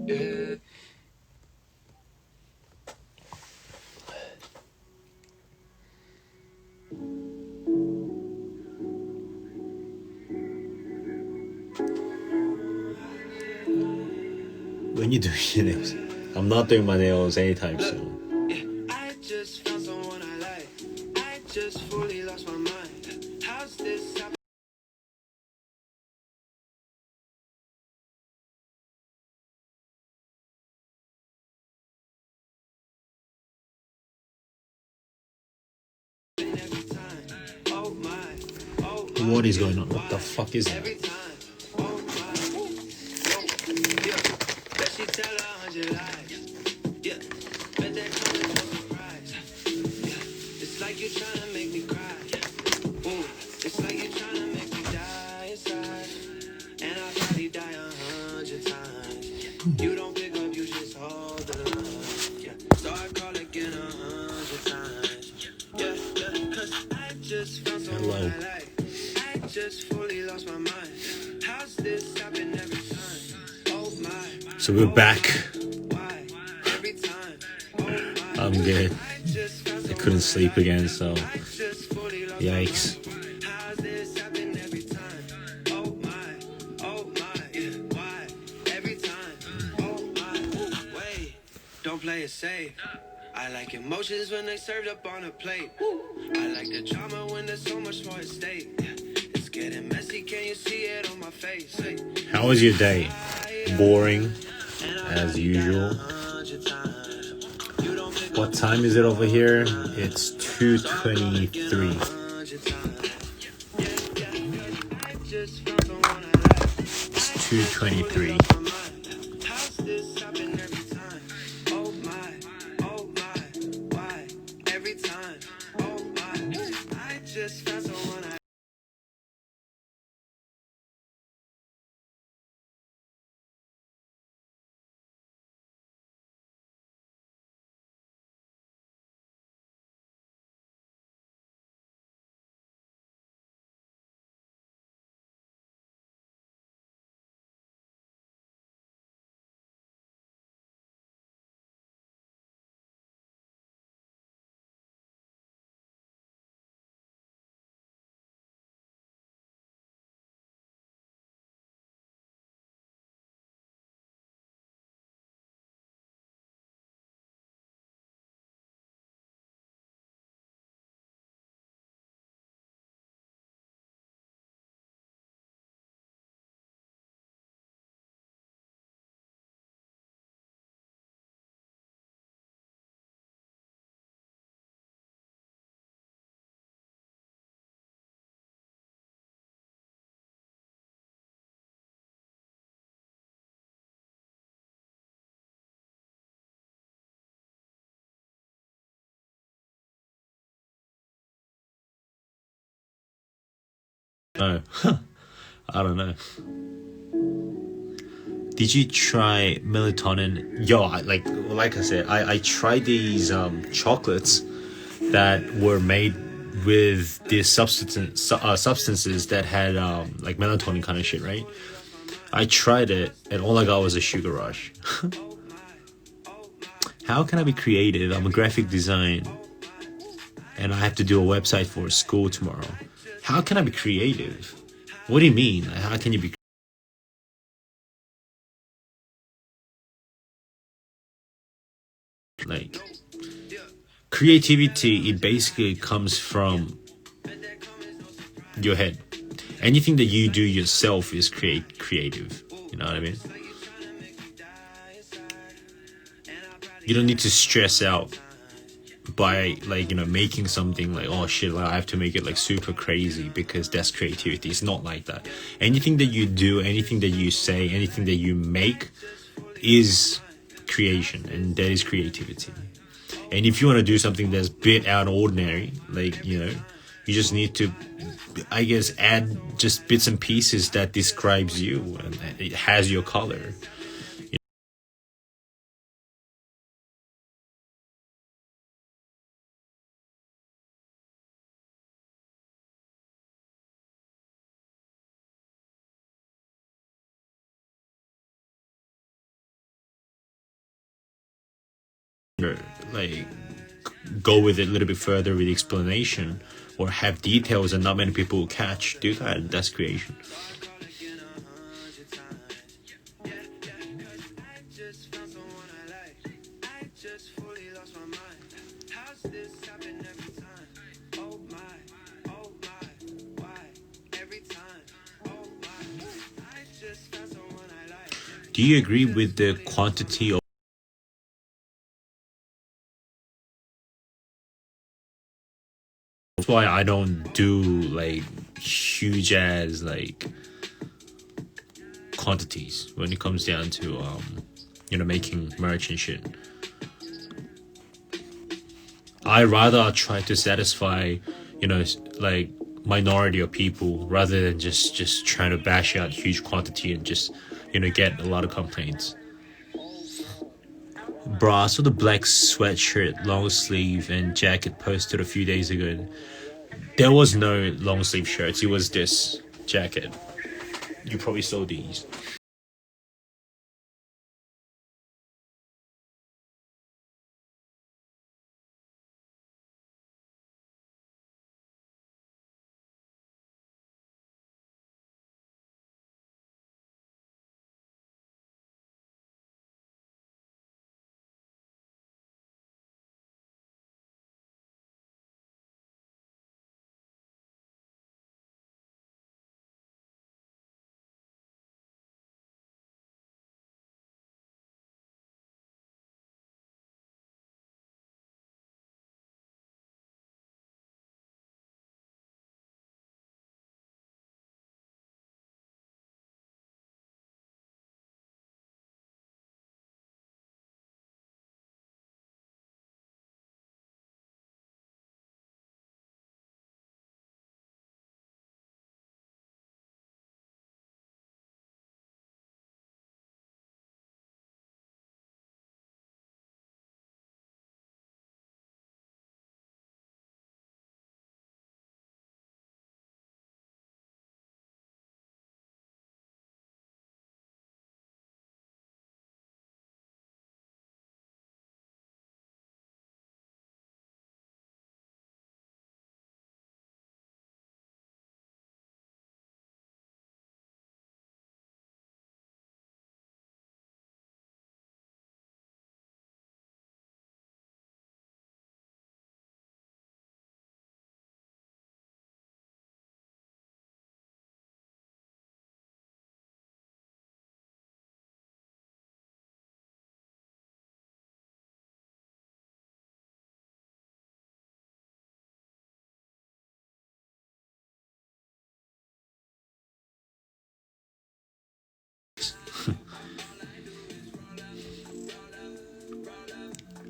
When you do your nails, I'm not doing my nails anytime soon. I just found someone I like. I just fully lost my mind. How's this happen? Every time. Oh my, oh my. What is going on? What the fuck is that? Every time. Oh my. Oh, yeah. Bet she tell 100 lies. Yeah. Bet that comes as no surprise. Yeah. It's like you're trying to make me cry. Ooh. It's like you're trying to make me die inside. And I'll probably die 100 times. You don't pick up, you just hold the line. Yeah. So I call again 100 times. Yeah, yeah. 'Cause I just found someone I like. I just fully lost my mind. How's this happen every time? Oh my. So we're back. Why? Every time. Oh my. I'm good. I just found I couldn't sleep again, so I just fully lost yikes. How's this happen every time? Oh my, yeah. Why? Every time. Oh my, wait. Don't play it safe. I like emotions when they served up on a plate. I like the drama when there's so much more at stake. It's getting messy, can you see it on my face? How was your day? Boring, as usual. What time is it over here? It's 2:23. It's 2:23. How's this happen every time? Oh my, why? Every time, oh my, I just found someone I No, I don't know. Did you try melatonin? Yo, like I said, I tried these chocolates that were made with these substances that had like melatonin kind of shit, right? I tried it, and all I got was a sugar rush. How can I be creative? I'm a graphic design, and I have to do a website for a school tomorrow. How can I be creative? What do you mean? How can you be like creativity? It basically comes from your head. Anything that you do yourself is creative. You know what I mean? You don't need to stress out by like, you know, making something like, oh shit, like I have to make it like super crazy because that's creativity. It's not like that. Anything that you do, anything that you say, anything that you make is creation, and that is creativity. And if you want to do something that's a bit out of ordinary, like, you know, you just need to, I guess, add just bits and pieces that describes you and it has your color. like go with it a little bit further with the explanation or have details that not many people will catch, do that. That's creation. Just found someone I like. I just fully lost my mind. How's this happen every time? Oh my, why? Every time, oh my. I just found someone I like. Do you agree with the quantity of? That's why I don't do like huge ass like quantities when it comes down to making merch and shit. I rather try to satisfy like minority of people rather than just trying to bash out huge quantity and just get a lot of complaints. Bro, I saw the black sweatshirt, long sleeve, and jacket posted a few days ago. There was no long sleeve shirts. It was this jacket. You probably saw these.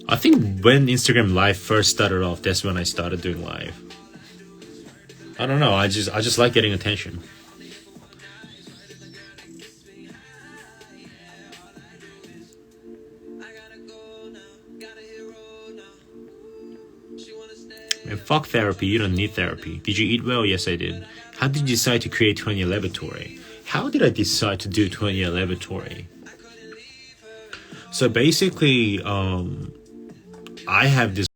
I think when Instagram Live first started off, that's when I started doing live. I don't know. I just like getting attention. Man, fuck therapy. You don't need therapy. Did you eat well? Yes, I did. How did you decide to create 28laboratory? How did I decide to do 28laboratory? So basically, I have this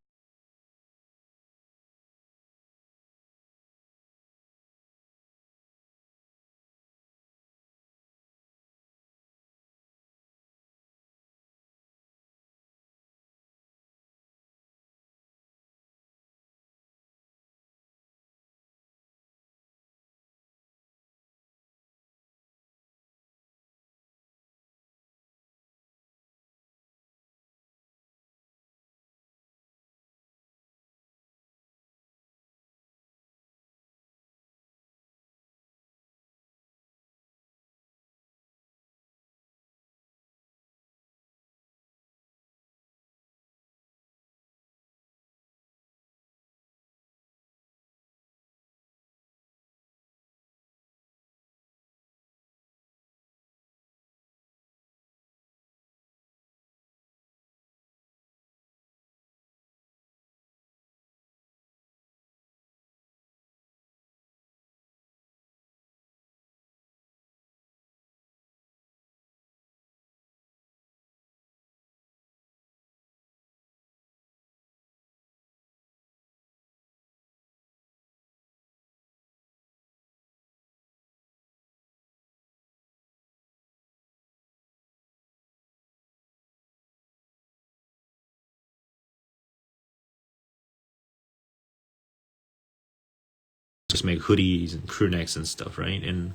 just make hoodies and crew necks and stuff, right? And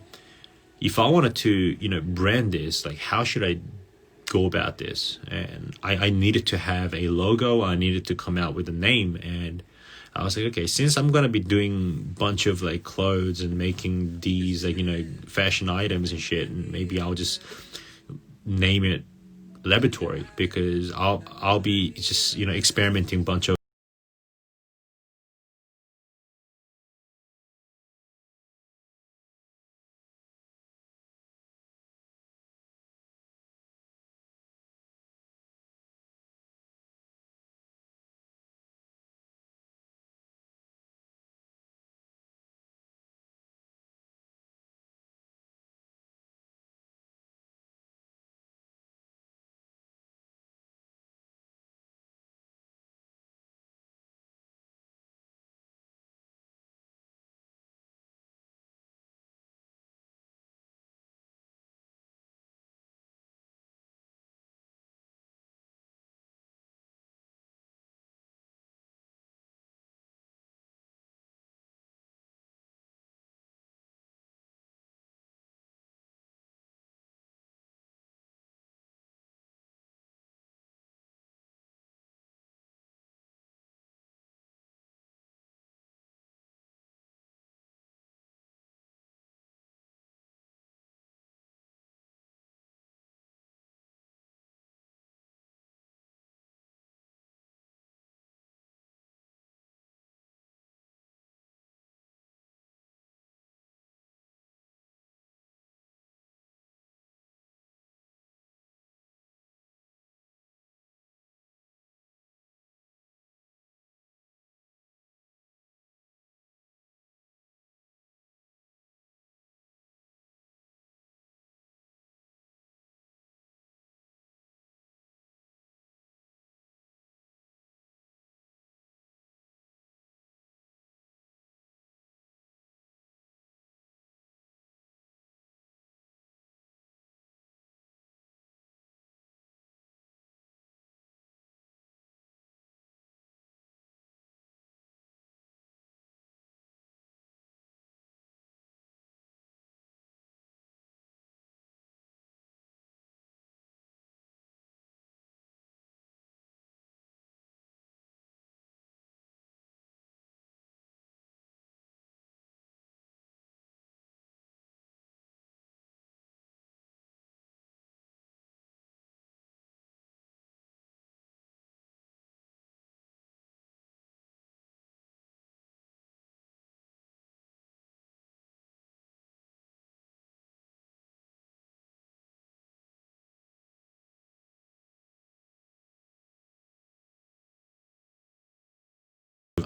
if I wanted to, you know, brand this, like, how should I go about this? And I needed to have a logo. I needed to come out with a name. And I was like, okay, since I'm going to be doing a bunch of like clothes and making these like, you know, fashion items and shit, and maybe I'll just name it Laboratory, because I'll be just, you know, experimenting a bunch of.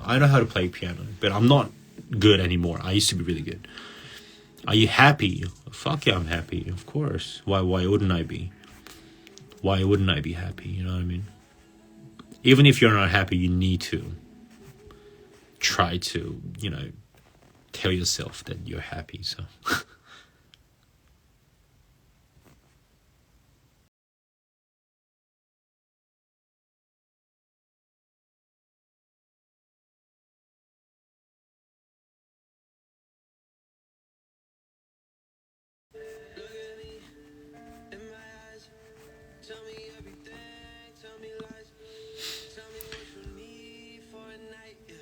I know how to play piano, but I'm not good anymore. I used to be really good. Are you happy? Fuck yeah, I'm happy. Of course. Why wouldn't I be? Why wouldn't I be happy? You know what I mean? Even if you're not happy, you need to try to, you know, tell yourself that you're happy. So In my eyes, tell me everything, tell me lies, tell me what you need for a night, yeah.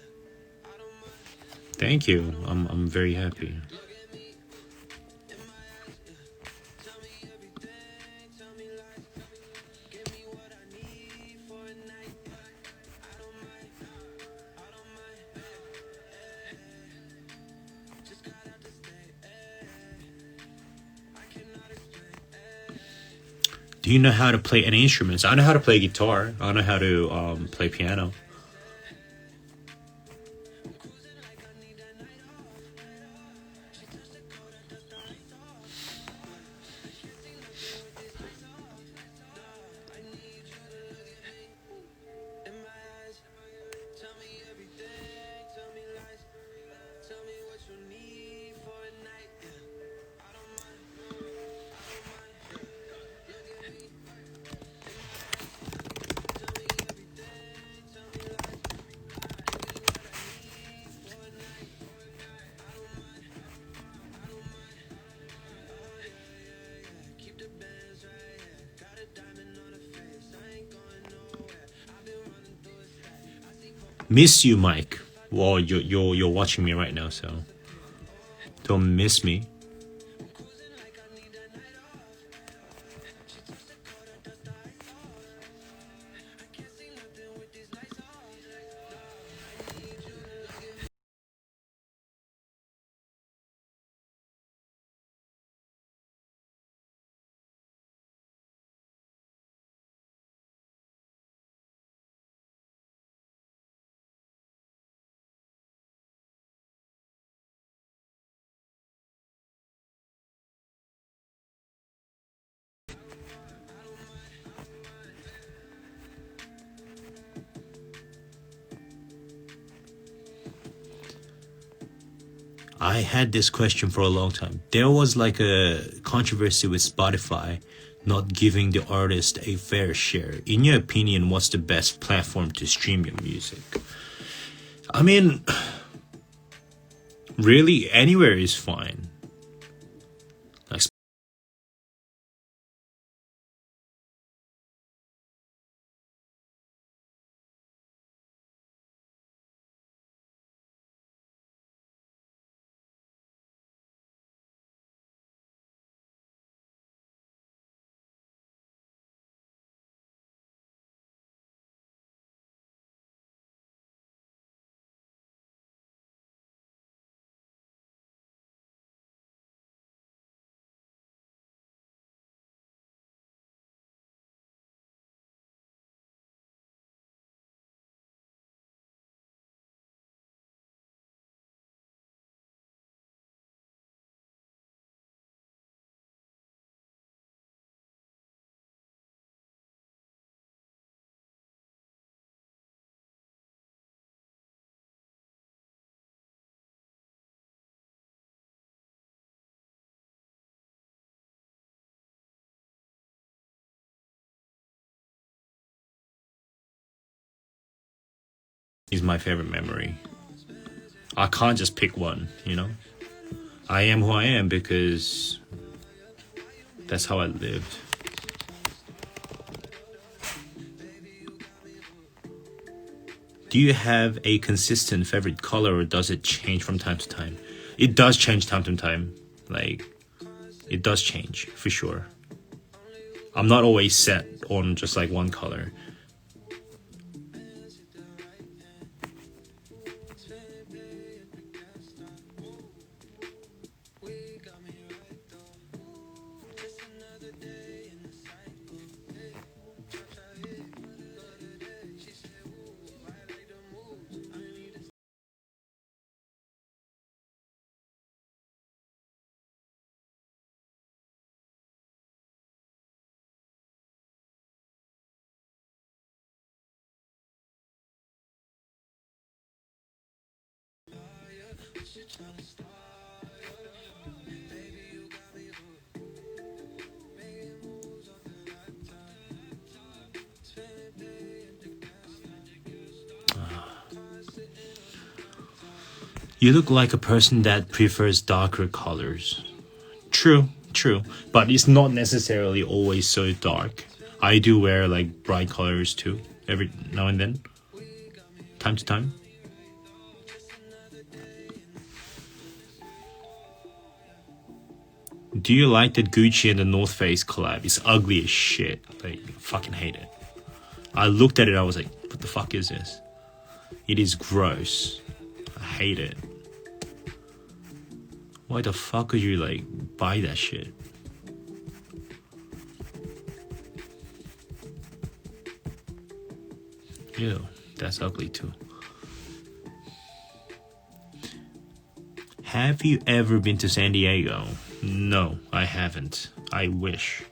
I don't mind. thank you. I'm very happy. Look at me, in my eyes, yeah. Tell me everything, tell me lies, give me what I need for a night, yeah. I don't mind, I don't mind, just got out the state, I cannot explain. Do you know how to play any instruments? I know how to play guitar. I know how to play piano. In my eyes, tell me everything, tell me lies, tell me what you need for a night, yeah. I don't mind, look at me, in my eyes, tell me everything, tell me Miss you, Mike. Well, you're watching me right now, so don't miss me. I had this question for a long time. There was like a controversy with Spotify not giving the artist a fair share. In your opinion, what's the best platform to stream your music? I mean, really, anywhere is fine. Like, is my favorite memory. I can't just pick one, you know? I am who I am because that's how I lived. Do you have a consistent favorite color or does it change from time to time? It does change time to time. Like, it does change for sure. I'm not always set on just like one color. You look like a person that prefers darker colors. True, true. But it's not necessarily always so dark. I do wear like bright colors too, every now and then. Time to time. Do you like that Gucci and the North Face collab? It's ugly as shit. Like, fucking hate it. I looked at it, I was like, what the fuck is this? It is gross. I hate it. Why the fuck would you like buy that shit? Ew, that's ugly too. Have you ever been to San Diego? No, I haven't. I wish.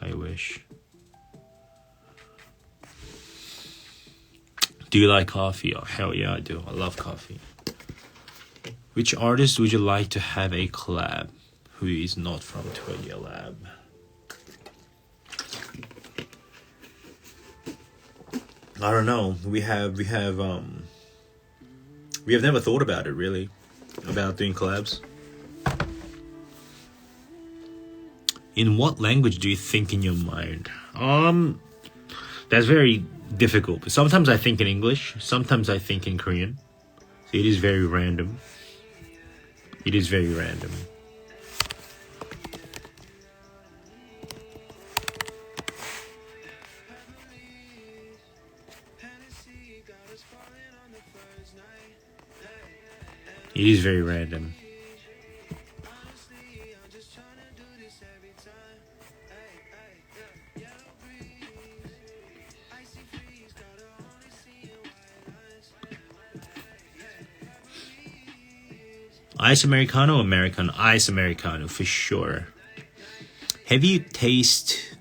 I wish. Do you like coffee? Oh, hell yeah, I do. I love coffee. Which artist would you like to have a collab who is not from 28lab? I don't know. We have never thought about it really, about doing collabs. In what language do you think in your mind? That's very difficult. But sometimes I think in English, sometimes I think in Korean. So it is very random. It is very random. It is very random. Ice Americano, American Ice Americano for sure. Have you tasted?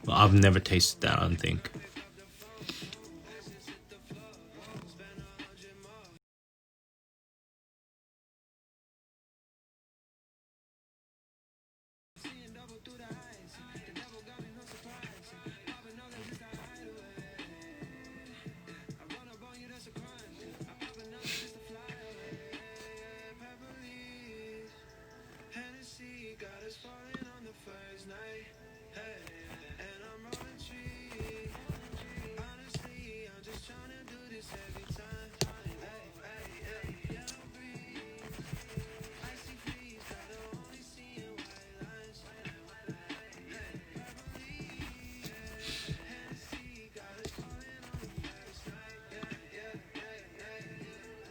Well, I've never tasted that, I don't think.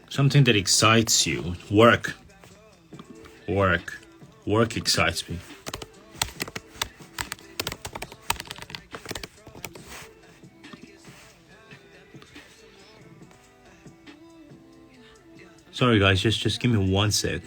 Something that excites you. Work. Work. Work excites me. Sorry guys, just give me 1 sec.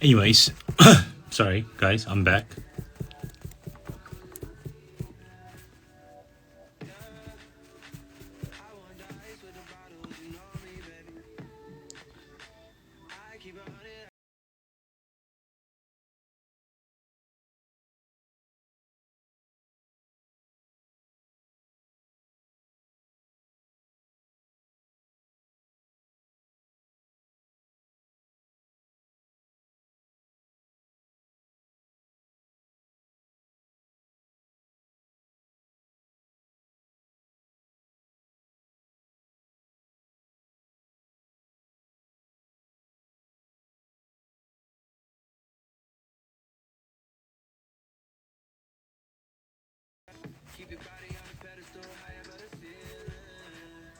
Anyways, sorry guys, I'm back. Keep your body on the pedestal, high above the ceiling.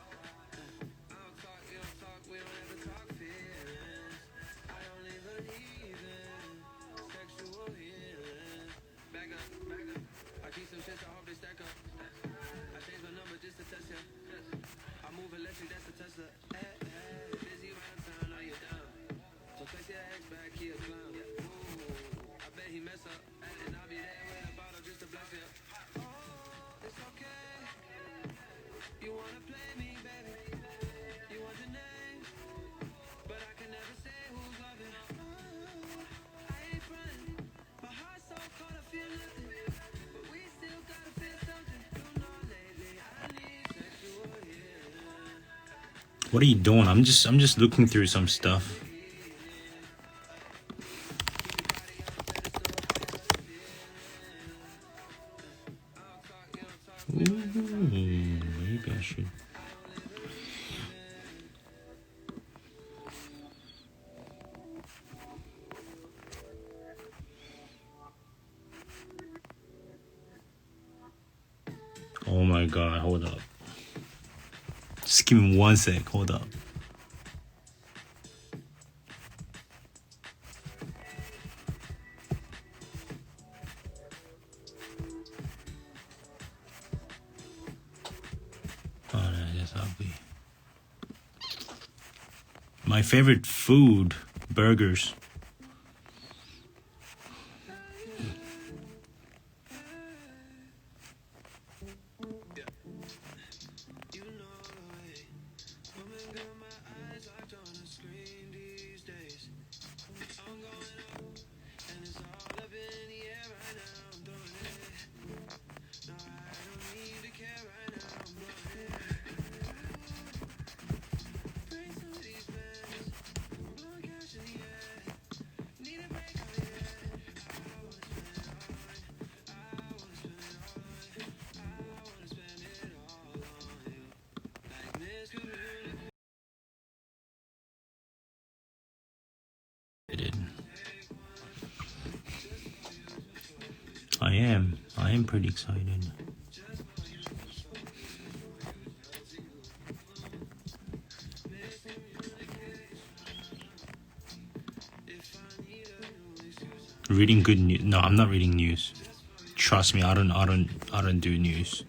I don't talk, you don't talk, we don't ever talk feelings. I only believe in sexual healing. Back up, back up. I keep some shit, I hope they stack up. I changed my number just to test ya. I move electric, that's a Tesla. Busy around town, are you down? So text your ex back, he a clown. Ooh, I bet he mess up. And I'll be there with a bottle just to bless ya. It's okay. You wanna play me, baby? You want the name, but I can never say who's loving. I ain't frontin'. My heart's so cold, I feel nothing. But we still gotta feel something. You know lately I need sexual healing. What are you doing? I'm just looking through some stuff. Ooh, maybe I should. Oh my god, hold up. Just give me 1 sec, hold up. Oh, that's ugly. My favorite food, burgers. You know the way. Woman got my eyes locked on the screen these days. I'm going up, and it's all up in the air right now. I'm doing it. No, I don't need to care right now. I'm blowing it. Bring some of these bands. I'm blowing cash in the air. Need a break out of here. I wanna spend it all. I wanna spend it all. I wanna spend it all on you. Like this community. I am pretty excited. Reading good news. No, I'm not reading news. Trust me, I don't do news.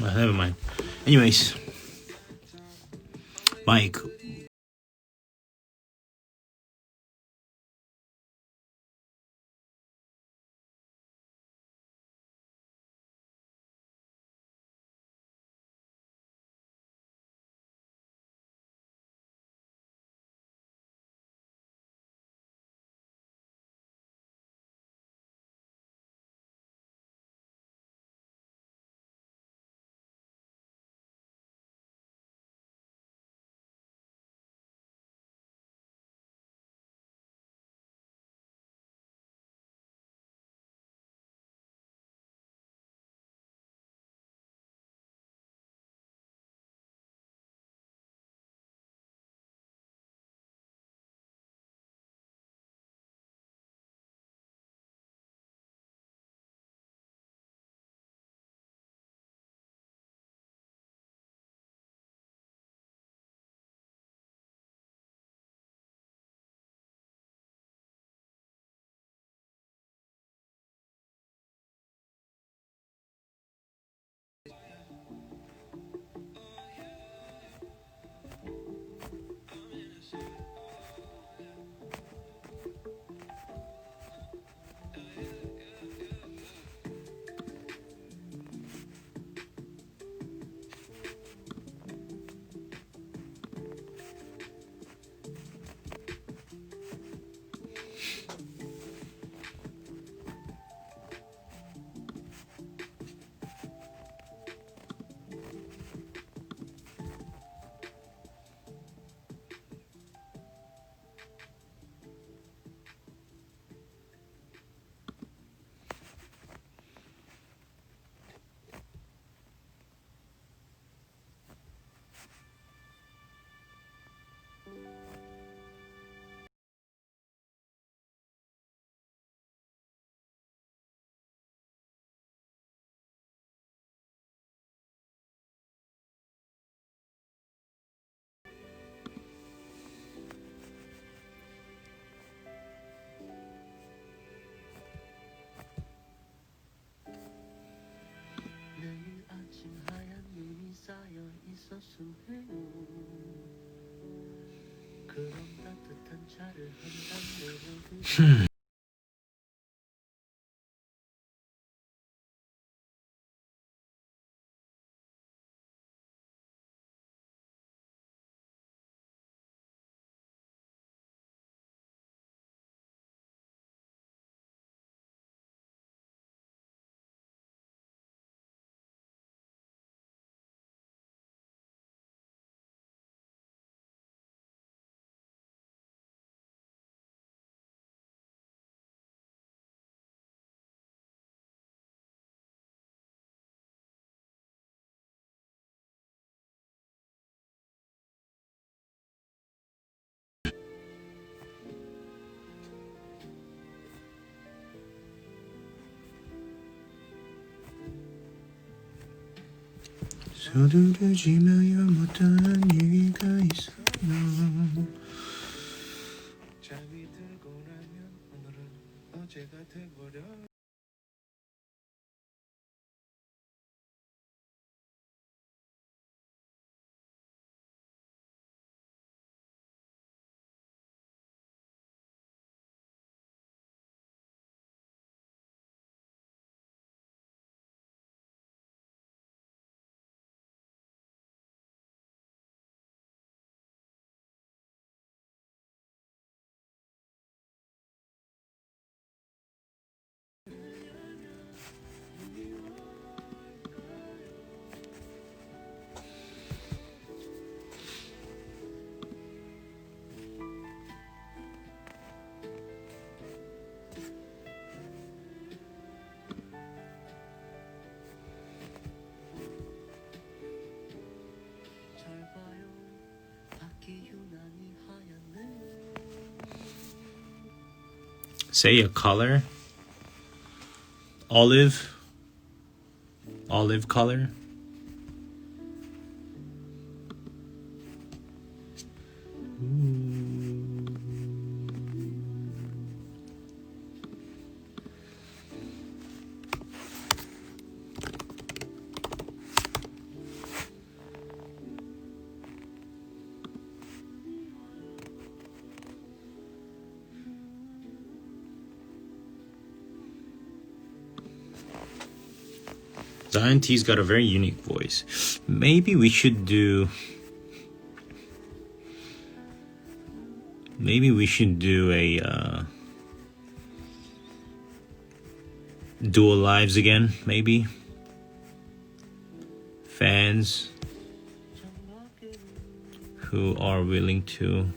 Well, never mind. Anyways, Mike. 서두르지마야 못한 얘기가 있어요. 잠이 들고 나면 오늘은 어제가 돼버려. Say a color. Olive color. Zion T's got a very unique voice. Maybe we should do a dual lives again, maybe. Fans who are willing to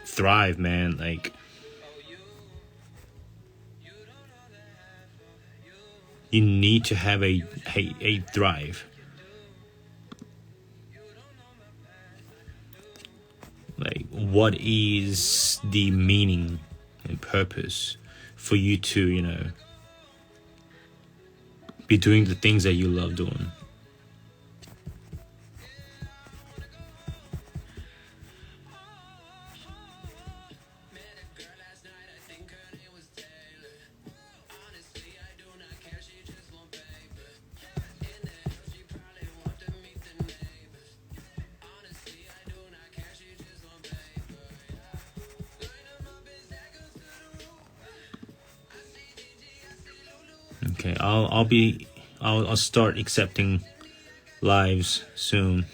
thrive, man. Like, you need to have a thrive. Like, what is the meaning and purpose for you to, be doing the things that you love doing? Okay, I'll start accepting lives soon.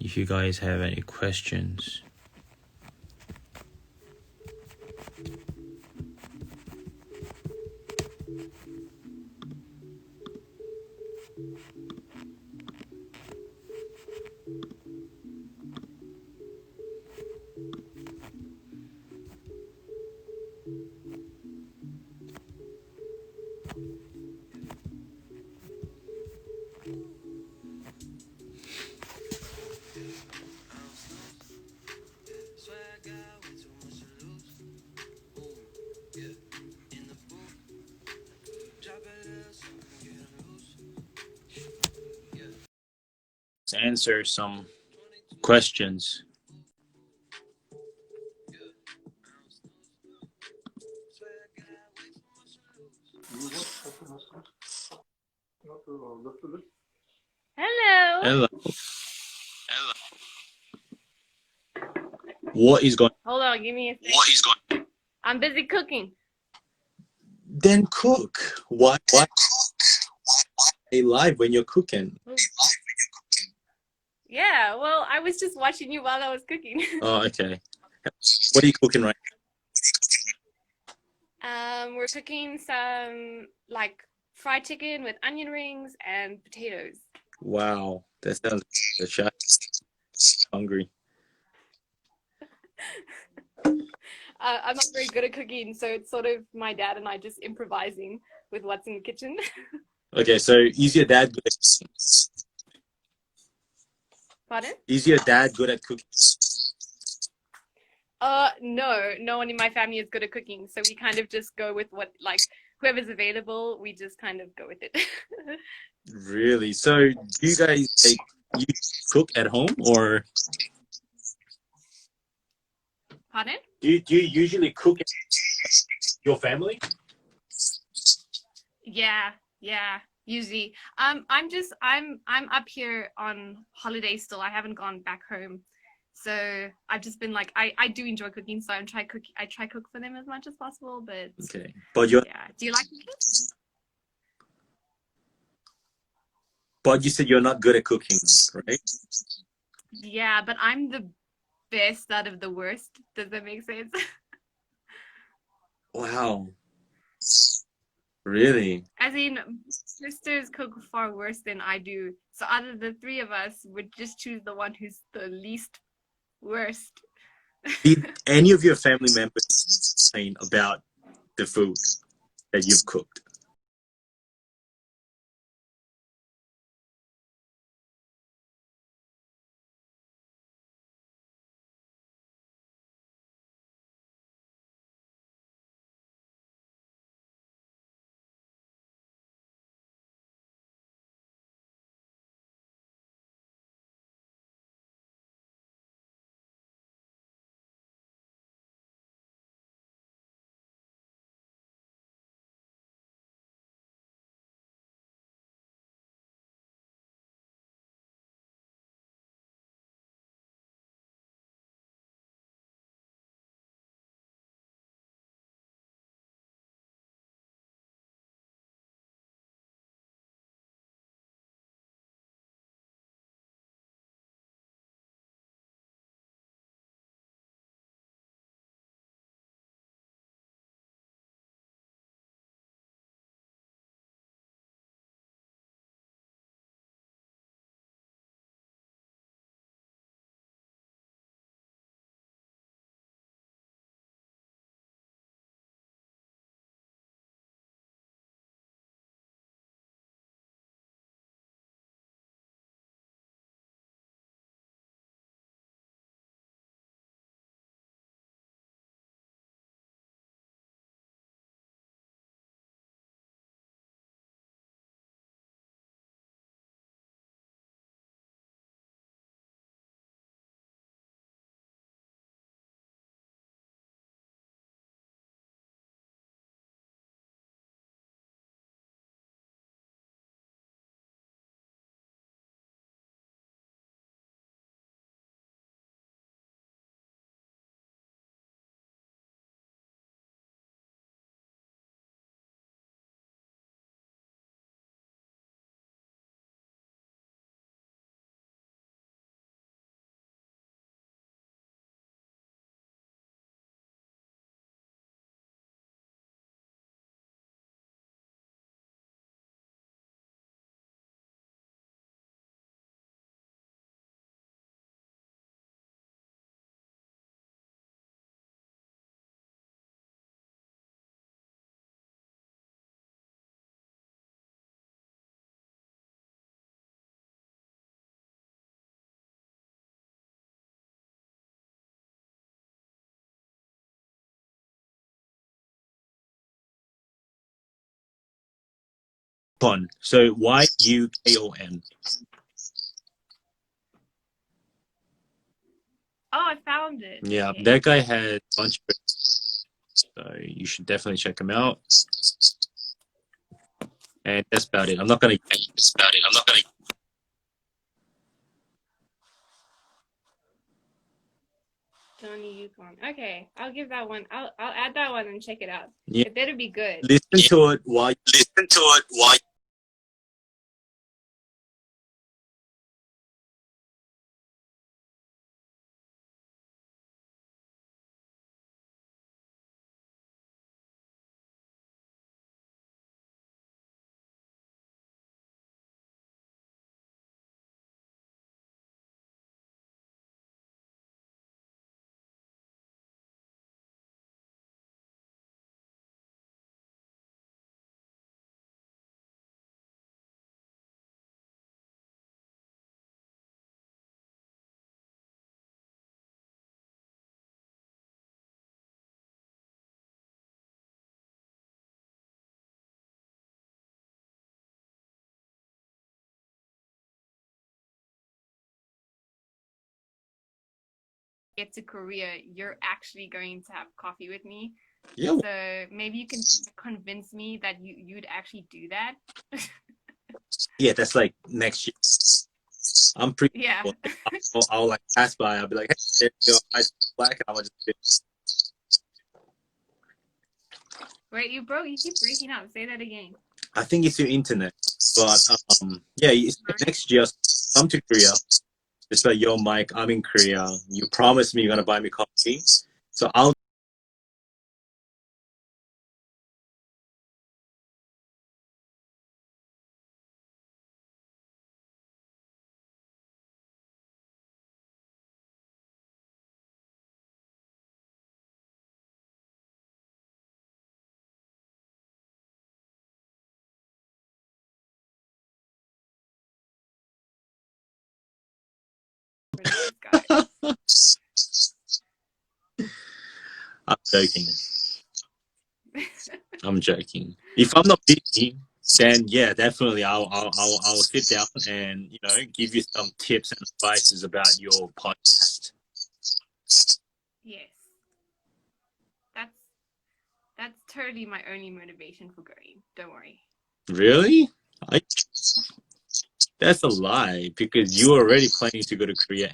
If you guys have any questions, let's answer some questions. Hello. Hello. What is going? Hold on, give me a second. What is going? I'm busy cooking. Then cook. Why stay live when you're cooking? Yeah, well, I was just watching you while I was cooking. Oh, okay. What are you cooking right We're cooking some like fried chicken with onion rings and potatoes. now? Wow, that sounds the chef hungry. I'm not very good at cooking, so it's sort of my dad and I just improvising with what's in the kitchen. Okay, so is your dad good at cooking? Pardon? Is your dad good at cooking? No, no one in my family is good at cooking, so we kind of just go with what, like, whoever's available, we just kind of go with it. Really? So do you guys you cook at home or Pardon? do you usually cook at your family? Yeah, yeah, usually. I'm up here on holiday still. I haven't gone back home. So I've just been like I do enjoy cooking, so I try cook for them as much as possible, but Okay, but you yeah. Do you like cooking? but you said you're not good at cooking, right? Yeah, but I'm the best out of the worst. Does that make sense? Wow, really? As in, sisters cook far worse than I do. So out of the three of us, would just choose the one who's the least worst. Did any of your family members complain about the food that you've cooked? Kon. So Yukon. Oh, I found it. Yeah, Okay. that guy had a bunch of, so you should definitely check him out. And that's about it. I'm not gonna. Sony Yukon. Okay, I'll give that one. I'll add that one and check it out. Yeah, It better be good. listen to it while Get to Korea, you're actually going to have coffee with me. yeah, So maybe you can convince me that you'd actually do that. yeah, that's like next year. I'm pretty Yeah. sure I'll like pass by. I'll be like, hey, there you go. I black. And I'll just Wait, you keep breaking up. Say that again. I think it's your internet, but yeah, next year come to Korea. Just like, yo, Mike, I'm in Korea. You promised me you're gonna buy me coffee, so I'll For these guys. I'm joking. I'm joking. If I'm not busy, then yeah, definitely I'll sit down and give you some tips and advices about your podcast. Yes. That's that's totally my only motivation for going. Don't worry. Really? I, that's a lie because you're already planning to go to Korea.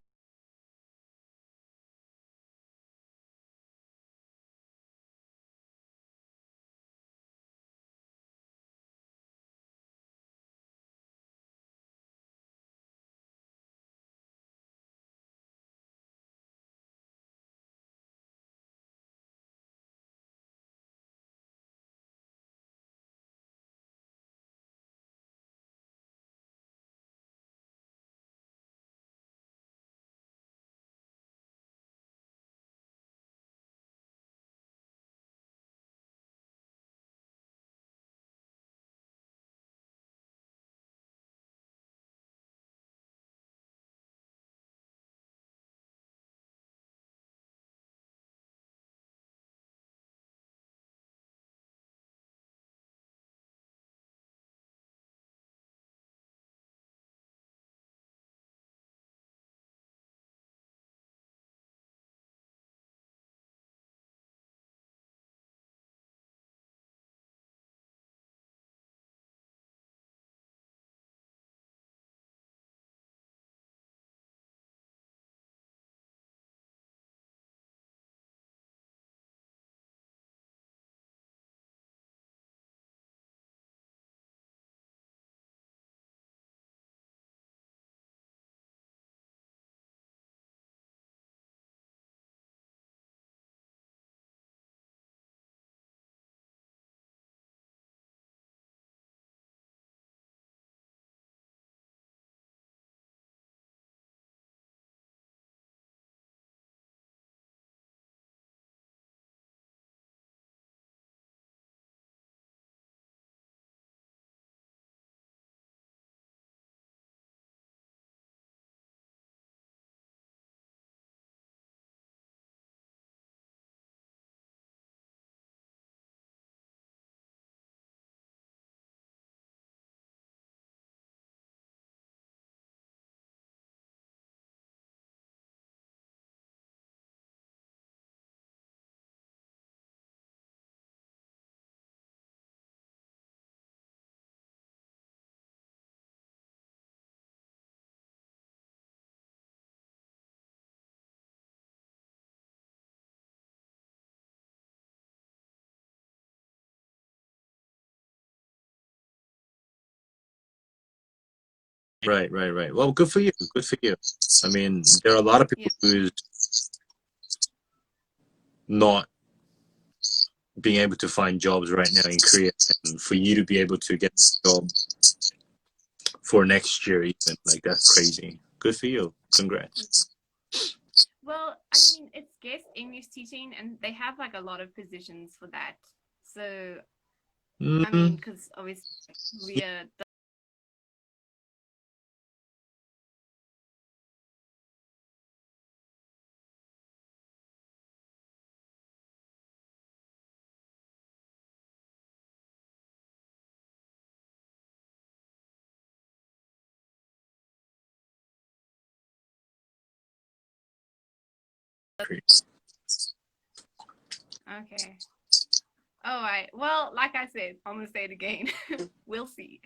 Right, right, right. Well, good for you. Good for you. I mean, there are a lot of Yeah. people who's not being able to find jobs right now in Korea, and for you to be able to get a job for next year, even like that's crazy. Good for you. Congrats. Well, I mean, it's guest English teaching, and they have like a lot of positions for that. So, I mean, Mm, because obviously Korea. Okay. All right. Well, like I said, I'm gonna say it again. We'll see.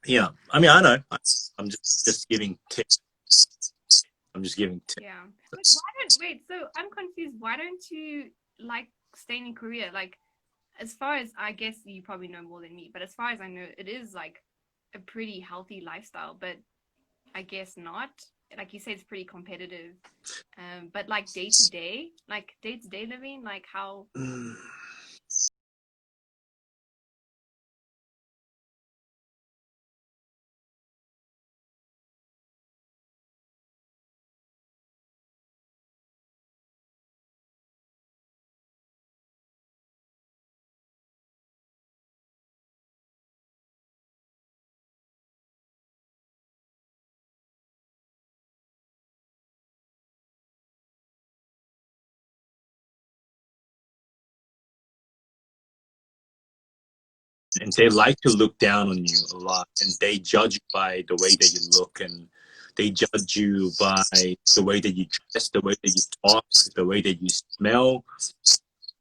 yeah, I mean, I know. I'm just giving tips. I'm just giving Yeah. But tips. why don't wait? So I'm confused. Why don't you like staying in Korea? Like, as far as I guess you probably know more than me, but as far as I know, it is like a pretty healthy lifestyle. But I guess not. Like you say, it's pretty competitive. But like day to day living, like how. Mm. And they like to look down on you a lot, and they judge you by the way that you look, and they judge you by the way that you dress, the way that you talk, the way that you smell.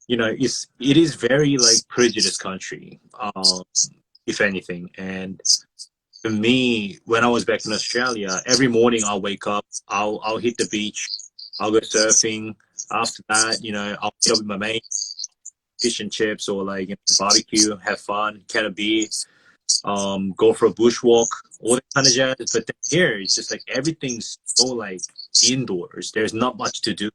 You know, it is very like prejudiced country, if anything. And for me, when I was back in Australia, every morning I'll wake up, I'll hit the beach, I'll go surfing. After that, you know, I'll meet up with my mate, fish and chips, or like, you know, barbecue, have fun, can a beer, go for a bushwalk, all that kind of jazz. But then here, it's just like everything's so like indoors. There's not much to do.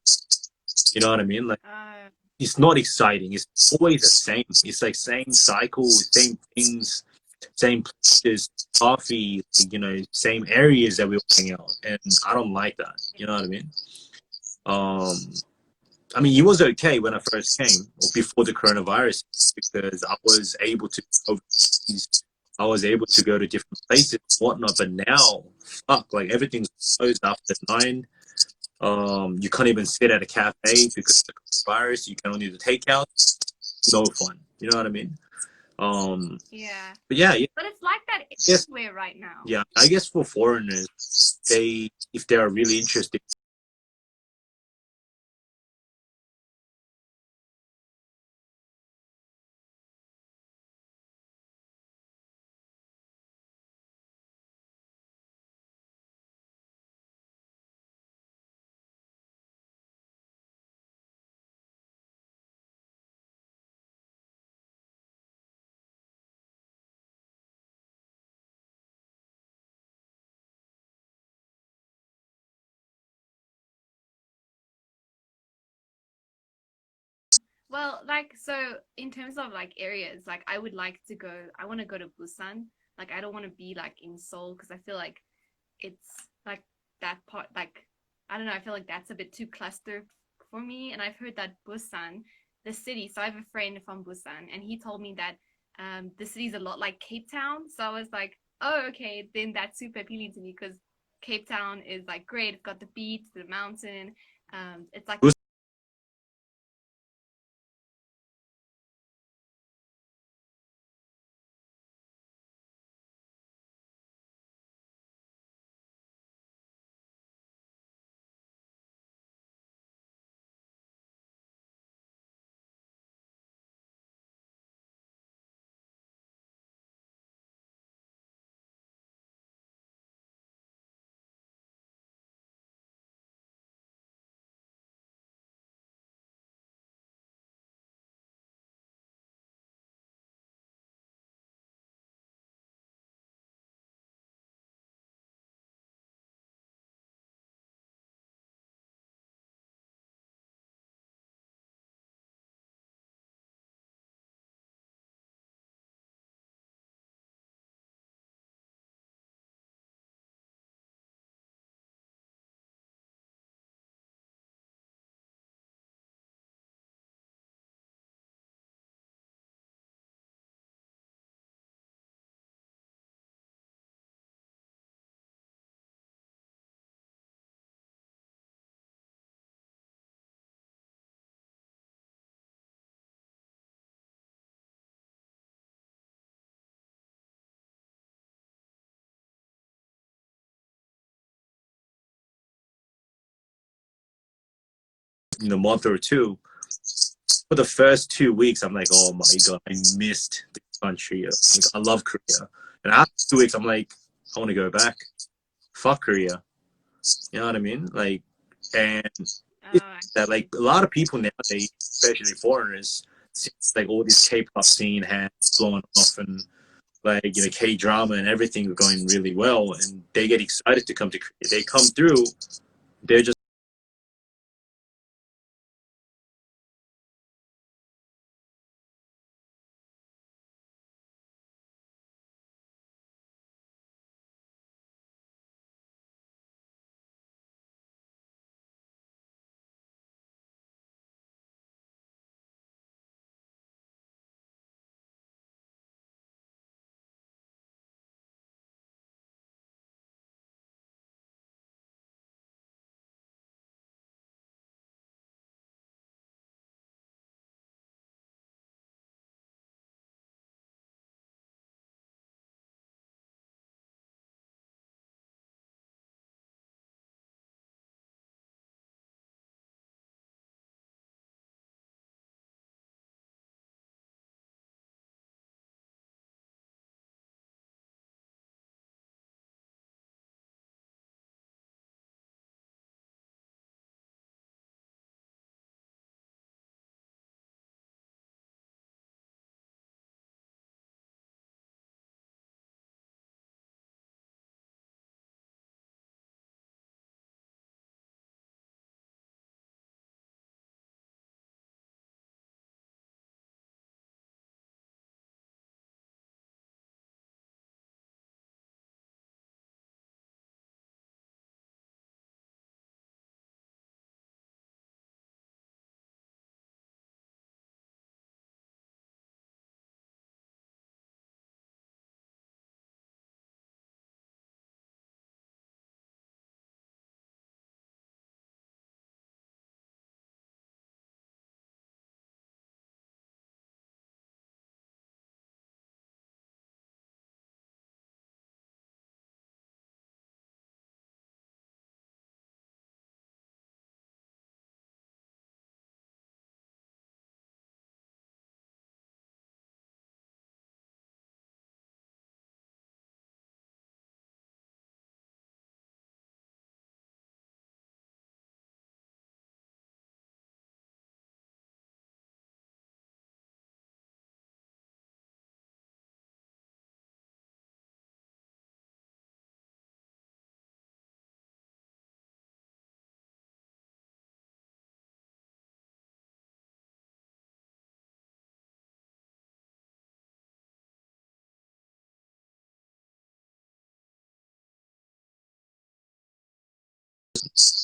You know what I mean? Like Uh, it's not exciting. It's always the same. It's like same cycle, same things, same places, coffee, you know, same areas that we hang out. And I don't like that. You know what I mean? Um, I mean, it was okay when I first came, or before the coronavirus, because I was able to go overseas. I was able to go to different places and whatnot. But now, fuck, like everything's closed after 9. You can't even sit at a cafe because of the coronavirus. You can only do takeout. No fun. You know what I mean? Um, yeah. but yeah, yeah, But it's like that I guess, everywhere right now. yeah, I guess for foreigners, they if they are really interested Well, like so in terms of like areas, like I would like to go. I want to go to Busan. Like I don't want to be like in Seoul because I feel like it's like that part. Like I don't know. I feel like that's a bit too clustered for me. And I've heard that Busan, the city. So I have a friend from Busan, and he told me that the city's a lot like Cape Town. So I was like, oh, okay, then that's super appealing to me because Cape Town is like great. It's got the beach, the mountain. It's like in a month or two, for the first 2 weeks, I'm like, oh my god, I missed the country. Like, I love Korea, and after 2 weeks, I'm like, I want to go back. Fuck Korea. You know what I mean? Like, and Oh, it's I that like see. a lot of people nowadays, especially foreigners, see, like all this K-pop scene has blown off, and like K-drama and everything going really well, and they get excited to come to Korea. They come through, they're just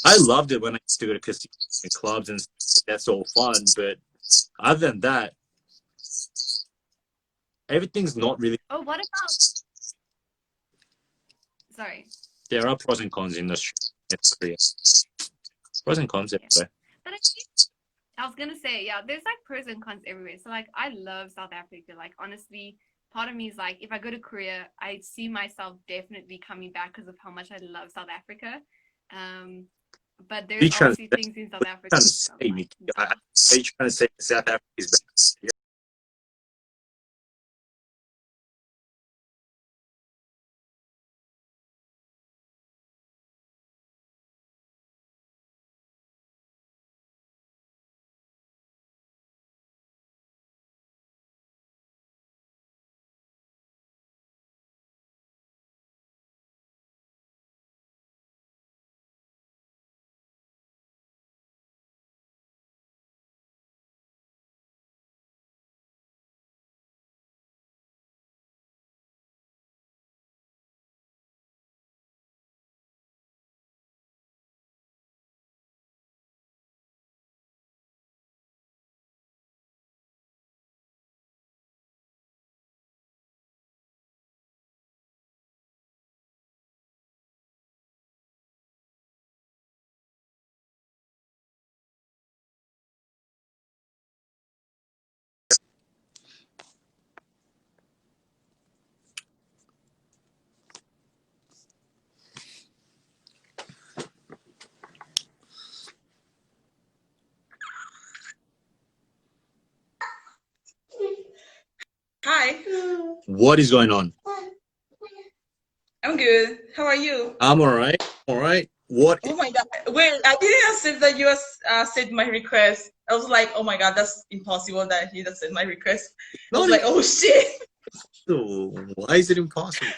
I loved it when I used to go to casinos and clubs and stuff. That's all fun, but other than that, everything's not really. Oh, what about? Sorry. There are pros and cons in this Korea. Pros and cons Yeah. everywhere. But I was gonna say, yeah, there's like pros and cons everywhere. So like I love South Africa. Like honestly, part of me is like if I go to Korea, I see myself definitely coming back because of how much I love South Africa. Um, but Are there's you trying to, obviously things in South trying Africa to which say, I don't like. Mickey? Are you trying to say South Africa is better? What is going on? I'm good. How are you? I'm all right. All right. What? Oh my God. Wait, I didn't accept that you accept my request. I was like, oh my God, that's impossible that he accept my request. I was Not like, oh shit. impossible. Why is it impossible?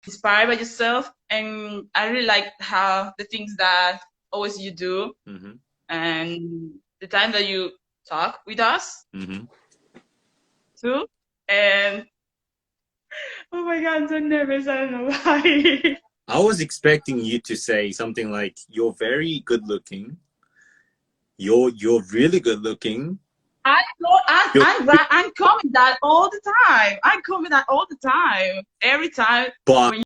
Inspired by yourself, and I really like how the things that always you do, Mm-hmm. and the time that you talk with us Mm-hmm. too. And oh my God, I'm so nervous. I don't know why. I was expecting you to say something like, "You're very good looking. You're really good looking." I know, You're, I'm coming that all the time. I'm coming that all the time. Every time but when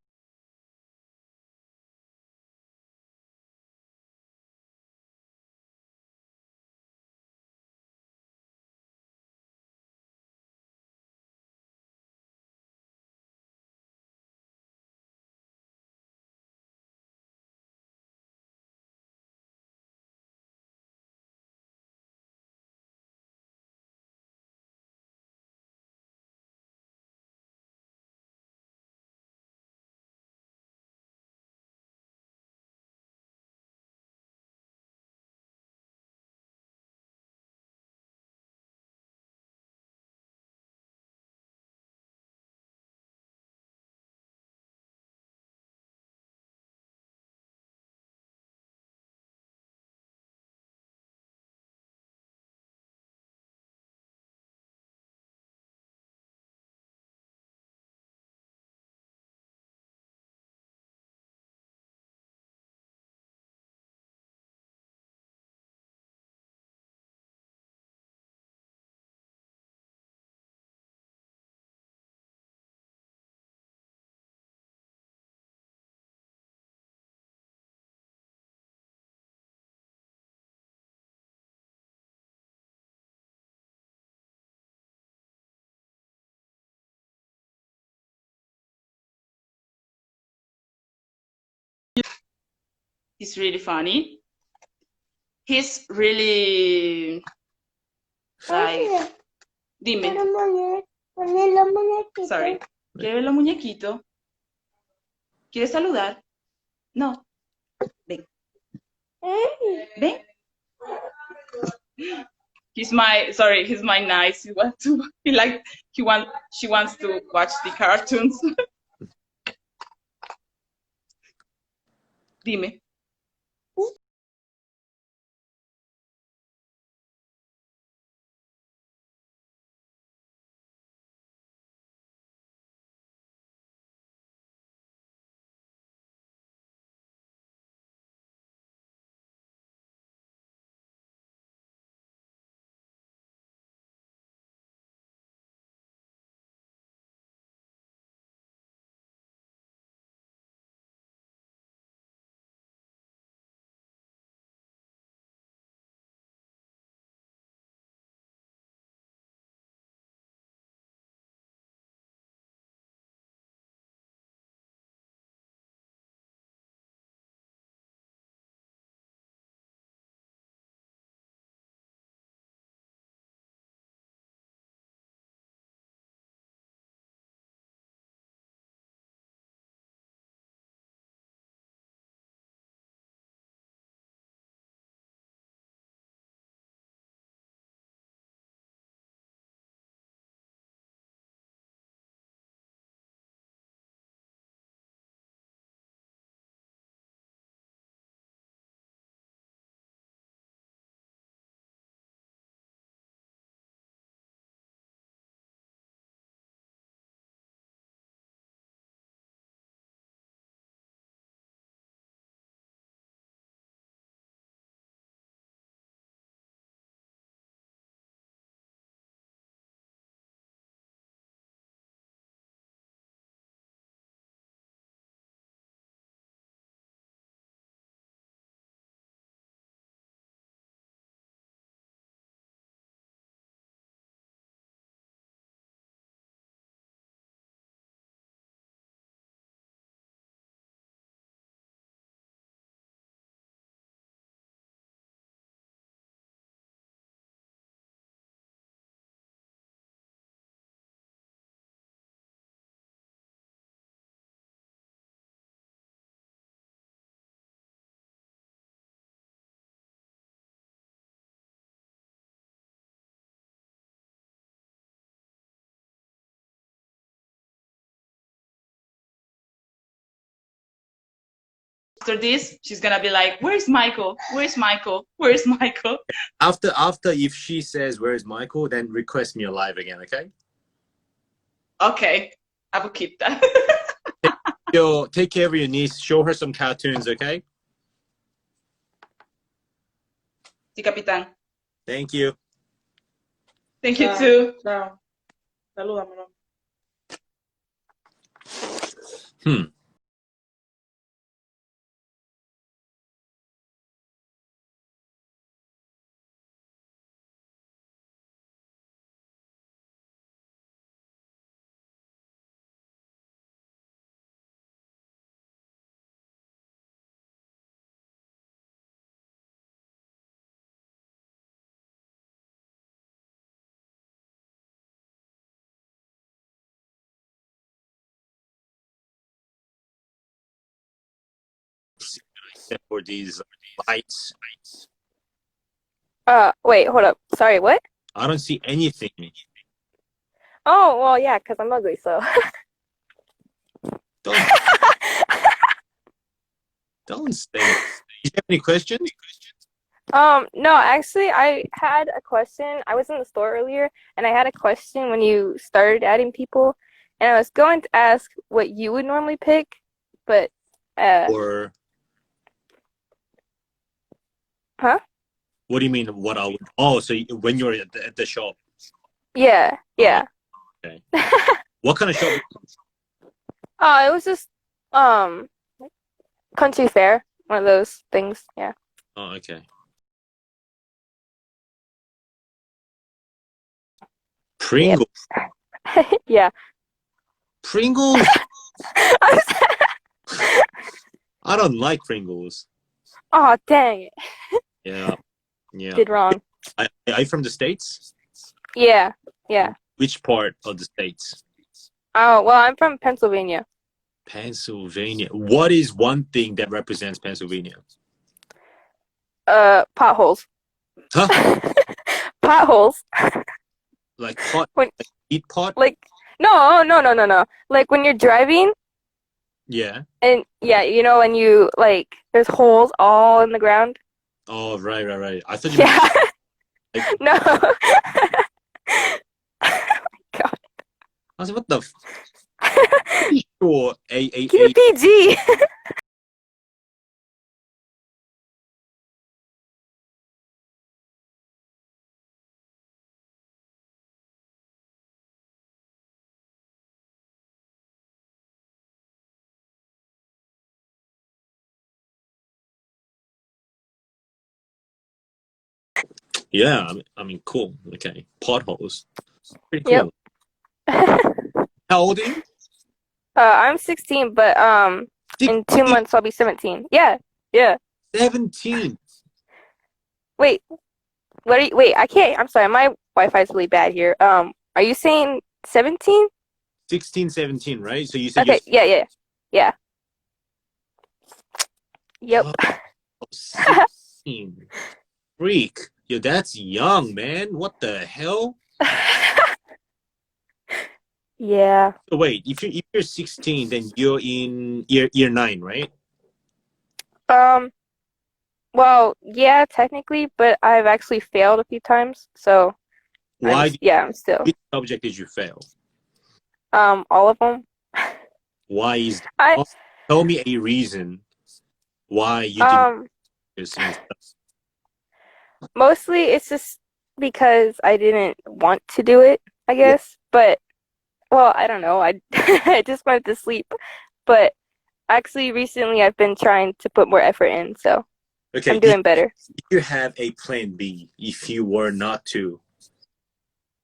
it's really funny. he's really like, dime. Sorry. ¿Quiere ver los muñequitos? ¿Quiere saludar? No. Ven. Ven. He's my nice. She wants to watch the cartoons. Dime. After this, she's gonna be like, "Where's Michael? Where's Michael? Where's Michael?" After if she says where's Michael, then request me alive again, okay? Okay, I will keep that. Yo, take care of your niece. Show her some cartoons, okay? Sí, capitán. Thank you. Thank you too. Chao. Salúdame. Hmm. For these lights, Wait, hold up. Sorry, what? I don't see anything. Oh, well, yeah, because I'm ugly, so. Don't don't say. Do you have any questions? No, actually, I had a question. I was in the store earlier, and I had a question when you started adding people, and I was going to ask what you would normally pick, but, Or huh? what do you mean? What I would? Oh, so when you're at the shop. Yeah, yeah. Okay. What kind of shop? Oh, it was just, country fair, one of those things, yeah. Oh, okay. Pringles. Yeah. Pringles. I don't like Pringles. Oh, dang it. Yeah. Yeah. did wrong. Are you from the States? Yeah, yeah. Which part of the States? Oh, well, I'm from Pennsylvania. Pennsylvania. What is one thing that represents Pennsylvania? Potholes. Huh? Potholes. Like pot? When, Like eat pot? like, no. Like when you're driving, Yeah. and yeah, you know, when you like, there's holes all in the ground. Oh, right. I thought you meant Yeah. like, No. God. I was like, what the sure Keep it PG. Yeah, I mean, cool. Okay. Potholes. Pretty Yep. cool. How old are you? I'm 16, but in 2 16, months I'll be 17. Yeah. Yeah. 17. Wait, what are you, wait, I can't, I'm sorry, my Wi-Fi is really bad here. Are you saying 17? 16, 17, right? So you said you're Okay, yeah. Yeah. Yep. oh, 16. Freak. Yo, that's young, man. What the hell? Yeah. So wait, if you're 16, then you're in year 9, right? Um, well, yeah, technically, but I've actually failed a few times, so Why yeah, I'm still. which subject did you fail? All of them. Why is I oh, tell me a reason why you didn't um focus on mostly it's just because I didn't want to do it, I what guess. But well, I don't know. I I just wanted to sleep. But actually recently I've been trying to put more effort in, so okay, I'm doing better. you have a plan B if you were not to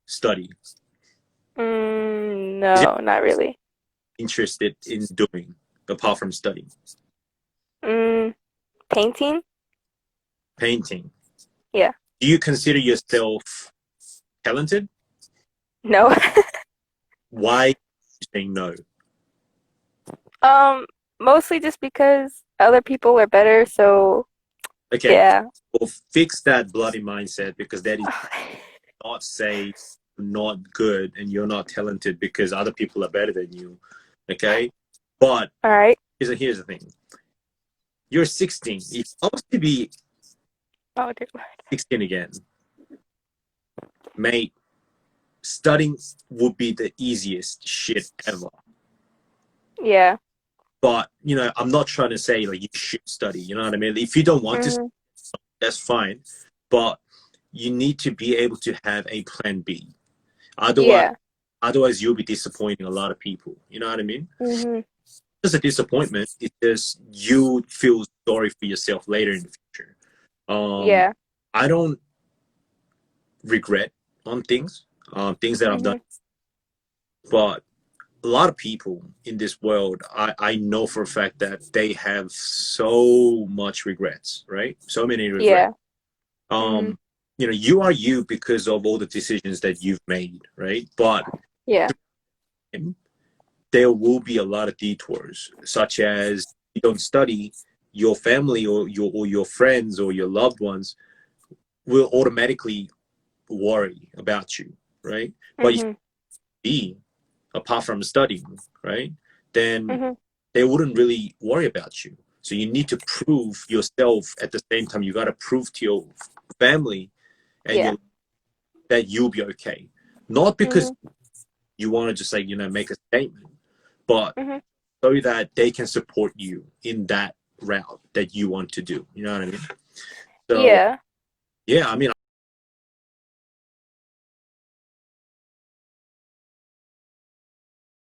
study? Is it No, not really. interested in doing apart from studying? Mm, painting? Painting. Yeah. Do you consider yourself talented? No. Why are you saying no? Um, Mostly just because other people are better, so Okay, yeah. well, fix that bloody mindset because that is not say not good and you're not talented because other people are better than you. Okay, but All right. here's the thing: you're 16. If I was to be Oh dear Lord. 16 again, mate, studying would be the easiest shit ever. Yeah. But you know, I'm not trying to say like you should study. You know what I mean? If you don't want to, Hmm. that's fine. But you need to be able to have a plan B. Otherwise, Yeah. you'll be disappointing a lot of people. You know what I mean? Hmm. It's a disappointment. It's just you feel sorry for yourself later in the future. Yeah. I don't regret on things that I've done, Hmm. but a lot of people in this world, I know for a fact that they have so much regrets, right? So many regrets. Yeah. Hmm. You know, you are you because of all the decisions that you've made, right? But Yeah. there will be a lot of detours, such as you don't study, your family or your friends or your loved ones will automatically worry about you, right? But if Hmm. you be apart from studying, right, then Hmm. they wouldn't really worry about you. So you need to prove yourself at the same time. You got to prove to your family and Yeah. your that you'll be okay. Not because Hmm. you want to just like, you know, make a statement, but Hmm. so that they can support you in that route that you want to do. You know what I mean? So Yeah. yeah, I mean,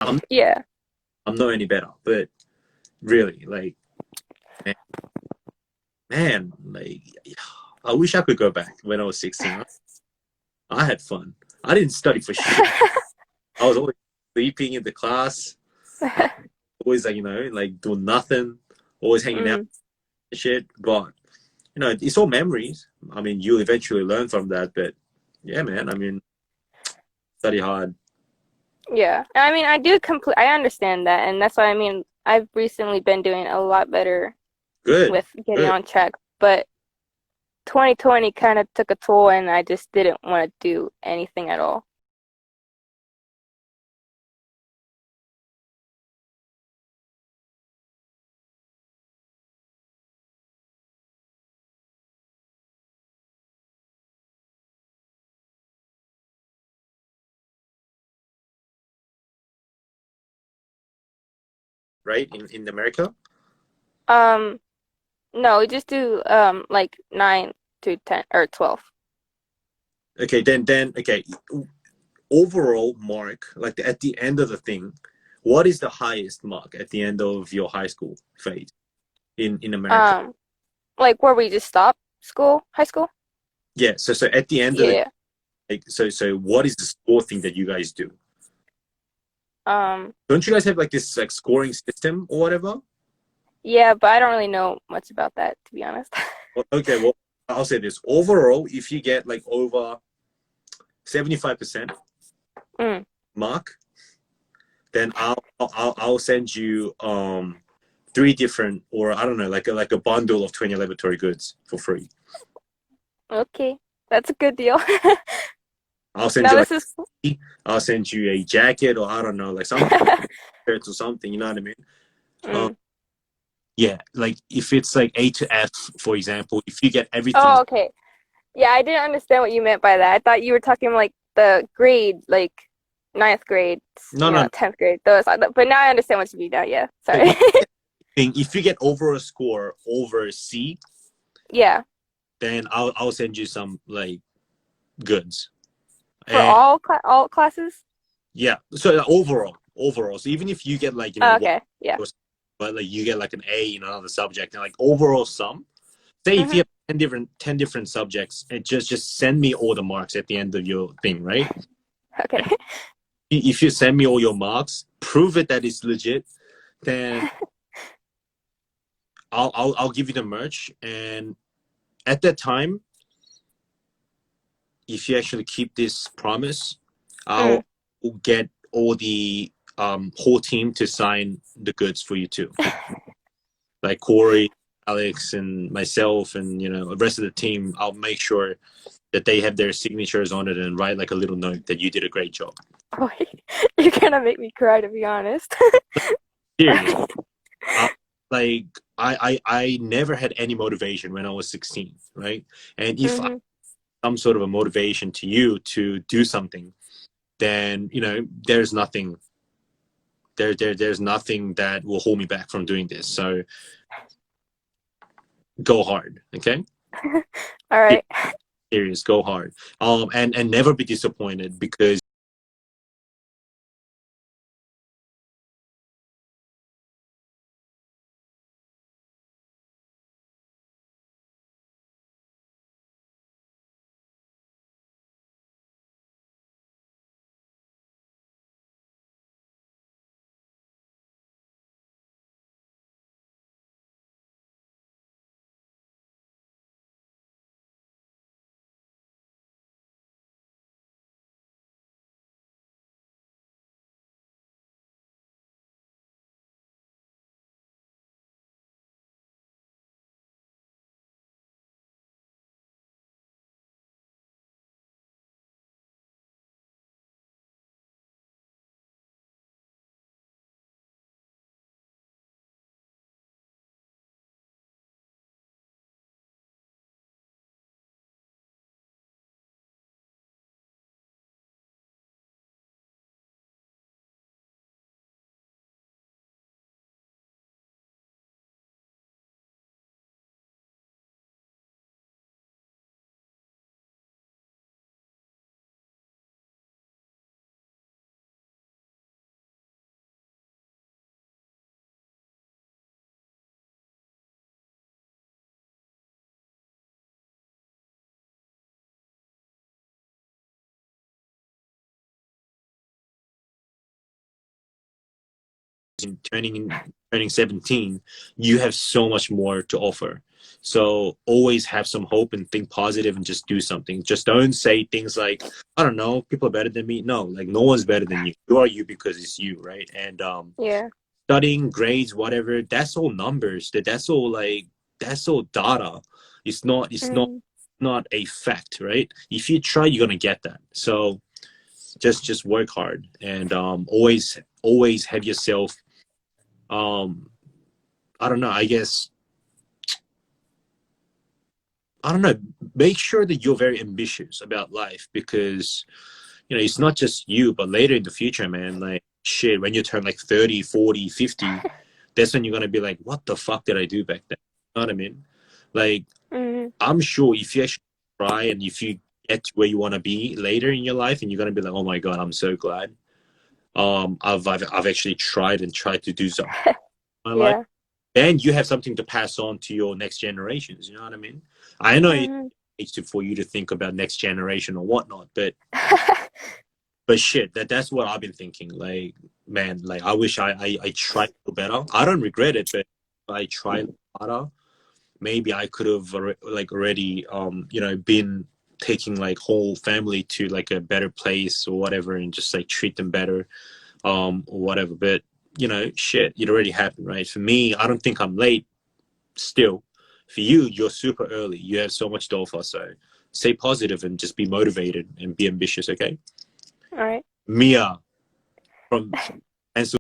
I'm Yeah. I'm not any better, but really, like, man, like, I wish I could go back when I was 16. I had fun. I didn't study for shit. I was always sleeping in the class. Always like, you know, like doing nothing. Always hanging out Mm. and shit. But you know, it's all memories. I mean, you'll eventually learn from that, but yeah, man, I mean, study hard. Yeah. I mean, I do complete. I understand that, and that's why I mean I've recently been doing a lot better Good, with getting good. on track, but 2020 kind of took a toll, and I just didn't want to do anything at all. Right in America. Um, no, we just do like 9 to 10 or 12. Okay, then okay. Overall mark, like at the end of the thing, what is the highest mark at the end of your high school phase in America? Um, like where we just stop school, high school? Yeah. So at the end of the Yeah. like, so what is the score thing that you guys do? Um, Don't you guys have like this like scoring system or whatever? yeah, but I don't really know much about that, to be honest. Well, okay, well, I'll say this. Overall, if you get like over 75% Mm. mark, then I'll send you three different, or I don't know, like a bundle of 20 laboratory goods for free. Okay, that's a good deal. I'll send Now you like this is I'll send you a jacket, or I don't know, like some shirts or something. You know what I mean? Um, mm. yeah, like if it's like A to F, for example, if you get everything. Oh, okay. Yeah, I didn't understand what you meant by that. I thought you were talking like the grade, like ninth grade, No, no, no. 10th grade, those. But now I understand what you mean now. Yeah, So sorry. if you get over a score over C, Yeah, then I'll send you some like goods. for And all classes. yeah, so overall, so even if you get like Oh, one, okay, yeah. but like you get like an A in another subject, and like overall sum. Say if you Mhm. have 10 different subjects, and just send me all the marks at the end of your thing, right? Okay. If you send me all your marks, prove it that it's legit, then I'll give you the merch. And at that time, if you actually keep this promise, I'll Mm. get all the whole team to sign the goods for you too. Like Corey, Alex, and myself, and you know the rest of the team. I'll make sure that they have their signatures on it and write like a little note that you did a great job. Boy, you're gonna make me cry, to be honest. Serious. Like I never had any motivation when I was 16, right? And if I Mhm. some sort of a motivation to you to do something, then you know there's nothing that will hold me back from doing this. So go hard, okay? All right. Serious, go hard. And never be disappointed, because in turning 17, you have so much more to offer. So always have some hope and think positive and just do something. Just don't say things like, I don't know, people are better than me. No, like no one's better than you. You are you because it's you, right? And Yeah. studying, grades, whatever, that's all numbers. That's all data. It's Mm. not a fact, right? If you try, you're gonna get that. So just work hard and always have yourself um I don't know, I guess I don't know, make sure that you're very ambitious about life because it's not just you, but later in the future, man, like shit, when you turn like 30, 40, 50, that's when you're gonna be like, what the fuck did I do back then? You know what I mean? Like, Mm. I'm sure if you actually try and if you get to where you want to be later in your life, and you're gonna be like, oh my god, I'm so glad. I've actually tried to do something in my life. Yeah. Then you have something to pass on to your next generations. You know what I mean? I know Mm. it's for you to think about next generation or whatnot, but shit, that's what I've been thinking. Like, man, like I wish I tried to do better. I don't regret it, but if I tried harder, maybe I could have already been taking like whole family to like a better place or whatever and just like treat them better or whatever. But shit, it already happened, right? For me, I don't think I'm late still. For you, you're super early. You have so much to offer. So stay positive and just be motivated and be ambitious, okay? All right. Mia from Ansel.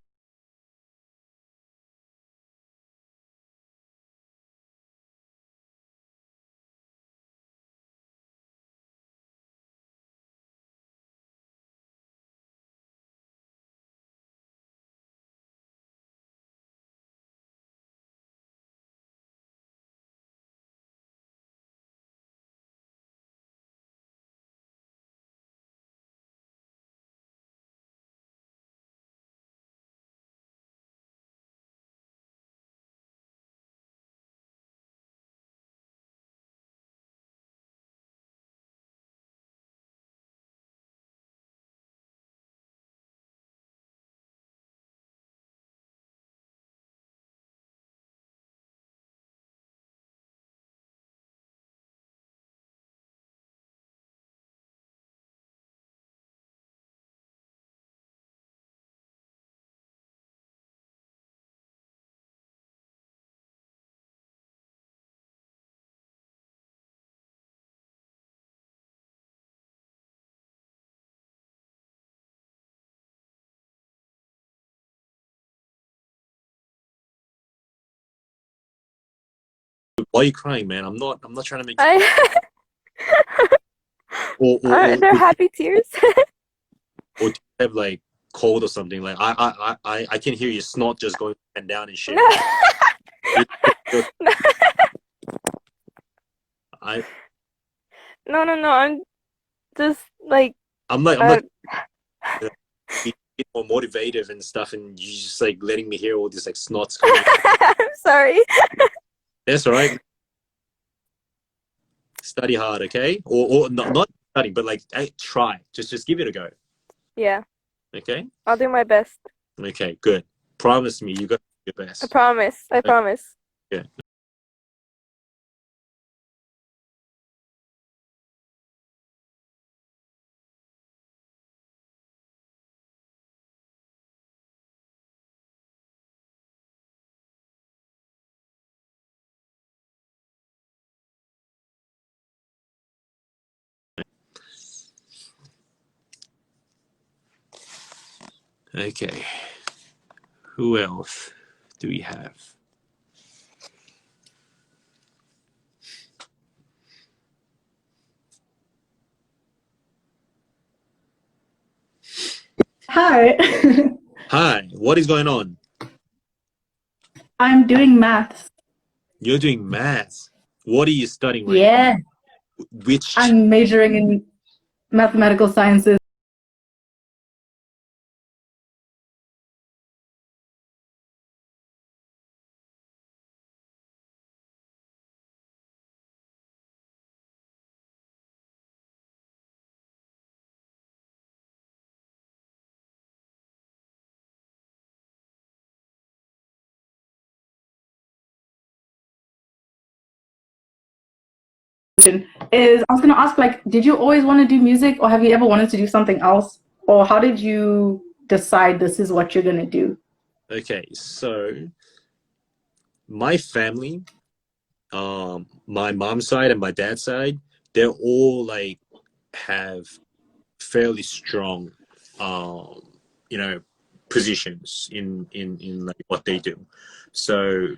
Why are you crying, man? I'm not trying to make I or or, they're or, happy tears. or do you have like cold or something. Like I can hear your snot just going up and down and shit. No. It- I No, no, no. I'm just like I'm not uh being more motivative and stuff, and you just like letting me hear all this like snots coming. I'm sorry. That's all right. Study hard, okay? Or not studying, but like hey, try. Just give it a go. Yeah, Okay? I'll do my best. Okay, good. Promise me you got your I best. promise. I promise. Okay. Okay. Who else do we have? Hi, Hi, what is going on? I'm doing maths. You're doing math. What are you studying right Yeah, now? Which I'm majoring in mathematical sciences. question is, I was gonna ask, like, did you always want to do music, or have you ever wanted to do something else, or how did you decide this is what you're gonna do? Okay, so my family, my mom's side and my dad's side, they're all like have fairly strong, um, you know, positions in like what they do. So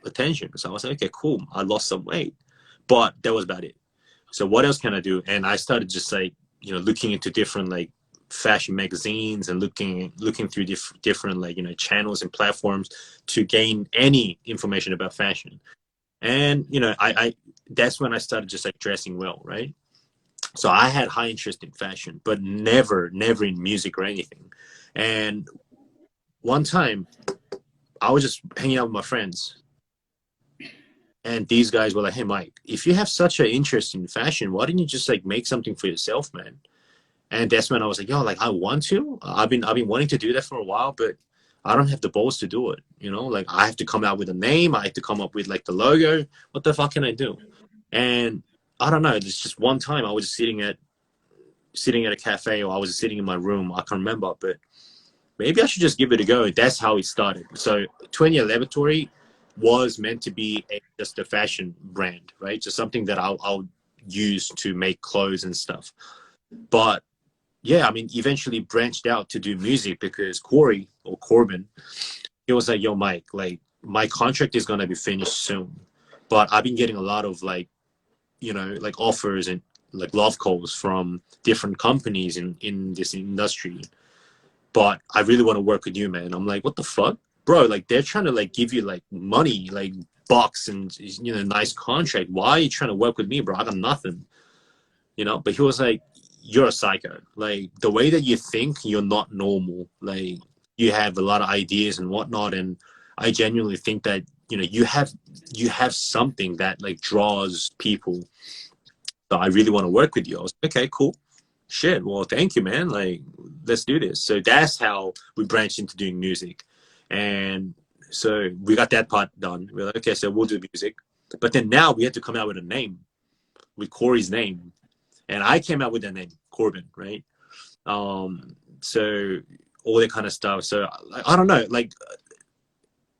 attention. So I was like, okay, cool. I lost some weight, but that was about it. So what else can I do? And I started just like, looking into different like fashion magazines and looking through different like, channels and platforms to gain any information about fashion. And, I that's when I started just like dressing well, right? So I had high interest in fashion, but never in music or anything. And one time I was just hanging out with my friends, and these guys were like, "Hey, Mike, if you have such an interest in fashion, why didn't you just like make something for yourself, man?" And that's when I was like, "Yo, like I want to. I've been wanting to do that for a while, but I don't have the balls to do it. Like I have to come out with a name. I have to come up with like the logo. What the fuck can I do?" And I don't know. There's just one time I was just sitting at a cafe, or I was sitting in my room. I can't remember, but maybe I should just give it a go. That's how it started. So 28laboratory was meant to be just a fashion brand, right? Just something that I'll use to make clothes and stuff. But yeah, I mean, eventually branched out to do music because Corey or Corbin, he was like, "Yo, Mike, like my contract is gonna be finished soon, but I've been getting a lot of like, like offers and like love calls from different companies in this industry. But I really want to work with you, man." I'm like, "What the fuck, bro? Like they're trying to like give you like money, like bucks and nice contract. Why are you trying to work with me, bro? I got nothing, But he was like, "You're a psycho. Like the way that you think, you're not normal. Like you have a lot of ideas and whatnot, and I genuinely think that you have something that like draws people. So I really want to work with you." I was like, "Okay, cool. Shit. Well, thank you, man. Like, let's do this." So that's how we branched into doing music. And so we got that part done. We're like, okay, so we'll do music. But then now we had to come out with a name, with Corey's name. And I came out with that name, Corbin, right? So all that kind of stuff. So I don't know, like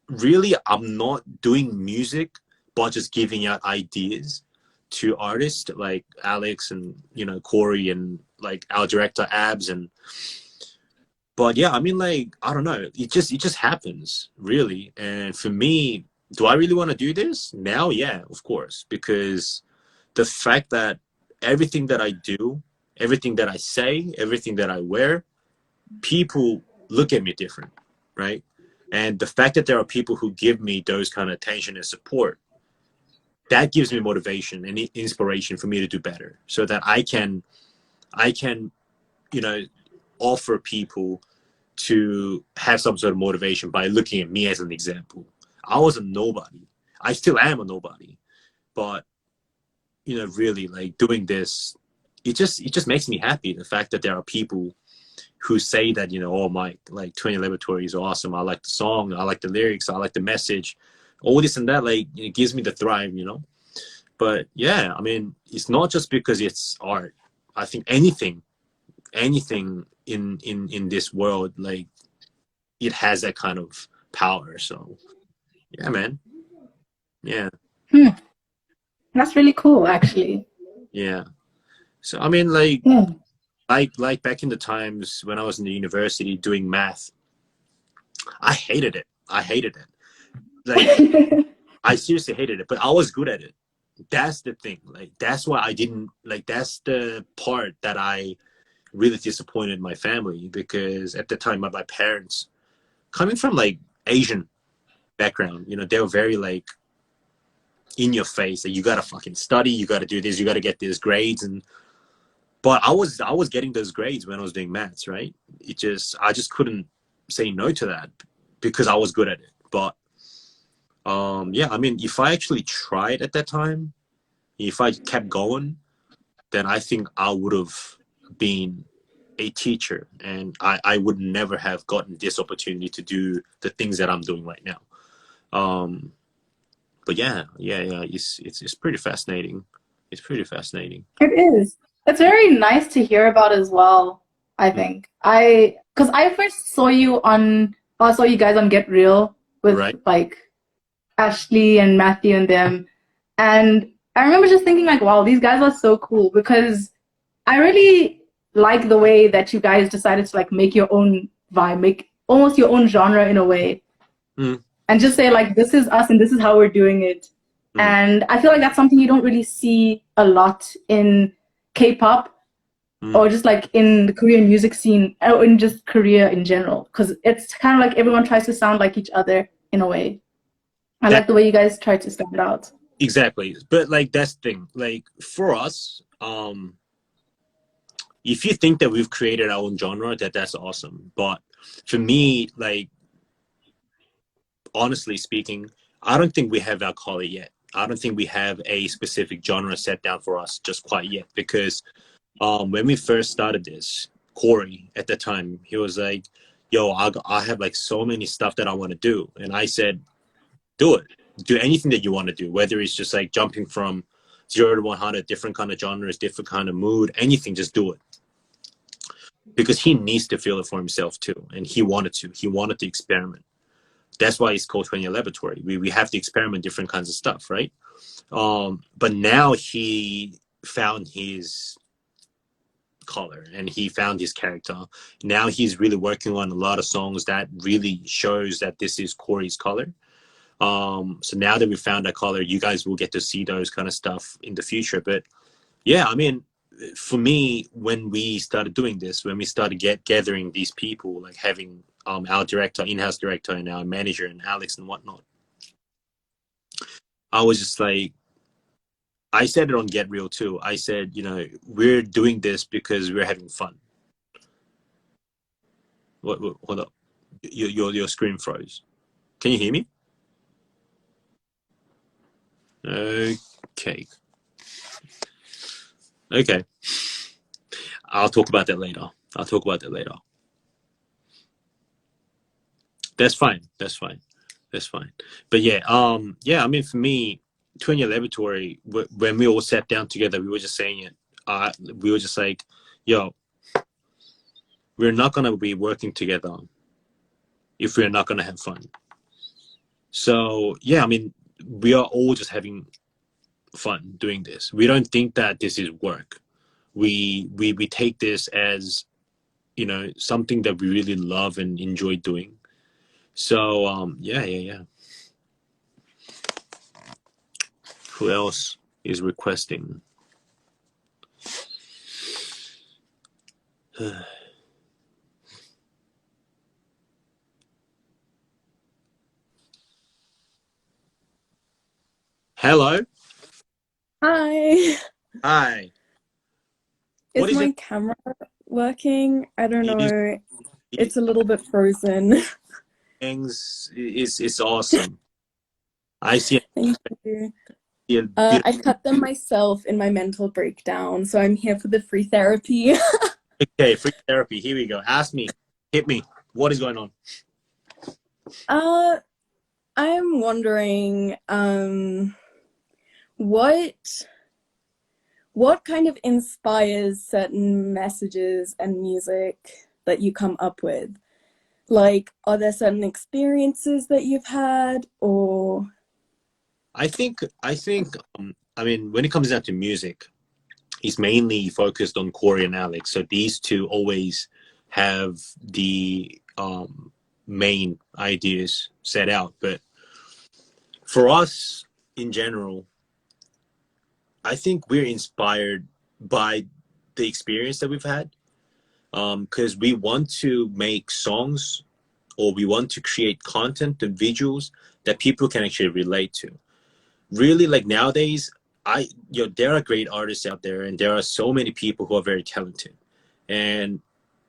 really I'm not doing music but just giving out ideas to artists like Alex and, you know, Corey and like our director Abs. And but yeah, I mean, like, I don't know, it just happens really. And for me, do I really want to do this now? Yeah, of course, because the fact that everything that I do, everything that I say, everything that I wear, people look at me different, right? And the fact that there are people who give me those kind of attention and support, that gives me motivation and inspiration for me to do better, so that I can, you know, offer people to have some sort of motivation by looking at me as an example. I was a nobody. I still am a nobody, but you know, really, like, doing this, it just makes me happy. The fact that there are people who say that, you know, oh, my, like, 28 Laboratory is awesome. I like the song. I like the lyrics. I like the message. All this and that, like, it gives me the thrive, you know. But yeah, I mean, it's not just because it's art. I think anything in this world, like, it has that kind of power. So yeah, man. Yeah. That's really cool, actually. Yeah. So I mean, like, Yeah. like back in the times when I was in the university doing math, I hated it. Like, I seriously hated it, but I was good at it. That's the thing. Like, that's why I didn't, like, that's the part that I really disappointed my family, because at the time my parents, coming from like Asian background, you know, they were very like in your face that you gotta fucking study, you gotta do this, you gotta get these grades. And but I was getting those grades when I was doing maths, right? I just couldn't say no to that because I was good at it. But yeah, I mean, if I actually tried at that time, if I kept going, then I think I would have been a teacher, and I would never have gotten this opportunity to do the things that I'm doing right now. But yeah, it's pretty fascinating. It's pretty fascinating. It is. It's very nice to hear about as well, I think. Because I first saw you guys on Get Real with Right. like Ashley and Matthew and them. And I remember just thinking like, wow, these guys are so cool, because I really like the way that you guys decided to like make your own vibe, make almost your own genre in a way. And just say like, this is us and this is how we're doing it. And I feel like that's something you don't really see a lot in K-pop or just like in the Korean music scene, or in just Korea in general, because it's kind of like everyone tries to sound like each other in a way. I like the way you guys try to stand out. Exactly. But like, that's the thing. Like, for us, if you think that we've created our own genre, that's awesome. But for me, like, honestly speaking, I don't think we have our color yet. I don't think we have a specific genre set down for us just quite yet, because when we first started this, Corey at the time, he was like, yo, I have like so many stuff that I want to do. And I said, do it. Do anything that you want to do, whether it's just like jumping from 0 to 100, different kind of genres, different kind of mood, anything, just do it. Because he needs to feel it for himself too. And he wanted to experiment. That's why it's called 28 Laboratory. We have to experiment different kinds of stuff, right? But now he found his color and he found his character. Now he's really working on a lot of songs that really shows that this is Corey's color. So now that we found that color, you guys will get to see those kind of stuff in the future. But yeah, I mean, for me, when we started doing this, when we started gathering these people, like having our director, in-house director, and our manager and Alex and whatnot, I was just like, I said it on Get Real too. I said, you know, we're doing this because we're having fun. What hold up. Your screen froze. Can you hear me? Okay. Okay. I'll talk about that later. That's fine. But yeah, I mean, for me, 28 Laboratory, when we all sat down together, we were just saying it. We were just like, yo, we're not going to be working together if we're not going to have fun. So, yeah, I mean, we are all just having fun doing this. We don't think that this is work. We take this as, you know, something that we really love and enjoy doing. So yeah. Who else is requesting? Hello. Hi. Hi. What Is is your my camera working? I don't it is know. It's a little bit frozen. things is awesome. I see Thank you. a I beautiful. cut them myself in my mental breakdown, so I'm here for the free therapy. Okay, free therapy. Here we go. Ask me. Hit me. What is going on? Uh, I'm wondering, what what kind of inspires certain messages and music that you come up with? Like, are there certain experiences that you've had, or I think I mean, when it comes down to music, he's mainly focused on Corey and Alex. So these two always have the main ideas set out. But for us in general, I think we're inspired by the experience that we've had, because we want to make songs, or we want to create content and visuals that people can actually relate to. Really, like nowadays, there are great artists out there, and there are so many people who are very talented, and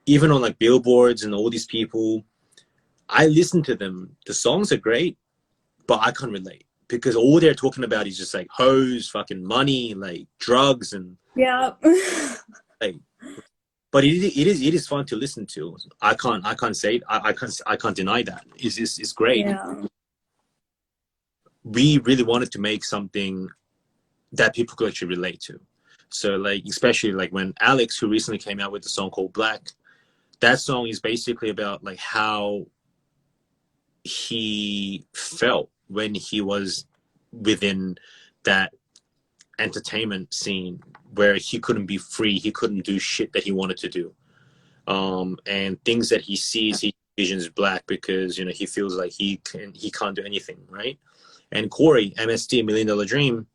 even on like billboards and all these people, I listen to them. The songs are great, but I can't relate because all they're talking about is just like hoes, fucking money, like drugs, and yeah. like. But it is fun to listen to. I can't say it. I can't deny that. It's great. Yeah. We really wanted to make something that people could actually relate to. So like, especially like when Alex, who recently came out with a song called Black, that song is basically about like how he felt when he was within that entertainment scene where he couldn't be free, he couldn't do shit that he wanted to do, and things that he sees, he visions black because, you know, he feels like he can't do anything, right? And Corey, MST, Million Dollar Dream,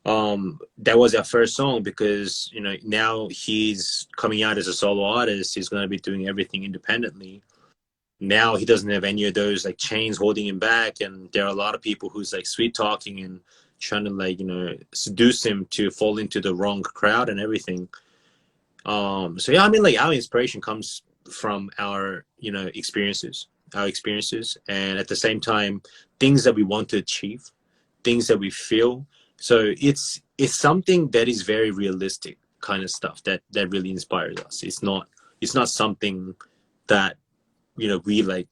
that was our first song because, you know, now he's coming out as a solo artist, he's going to be doing everything independently. Now he doesn't have any of those like chains holding him back, and there are a lot of people who's like sweet talking and trying to, like, you know, seduce him to fall into the wrong crowd and everything. So yeah, I mean, like, our inspiration comes from our, you know, experiences, and at the same time, things that we want to achieve, things that we feel. So it's something that is very realistic kind of stuff that really inspires us. It's not something that, you know, we like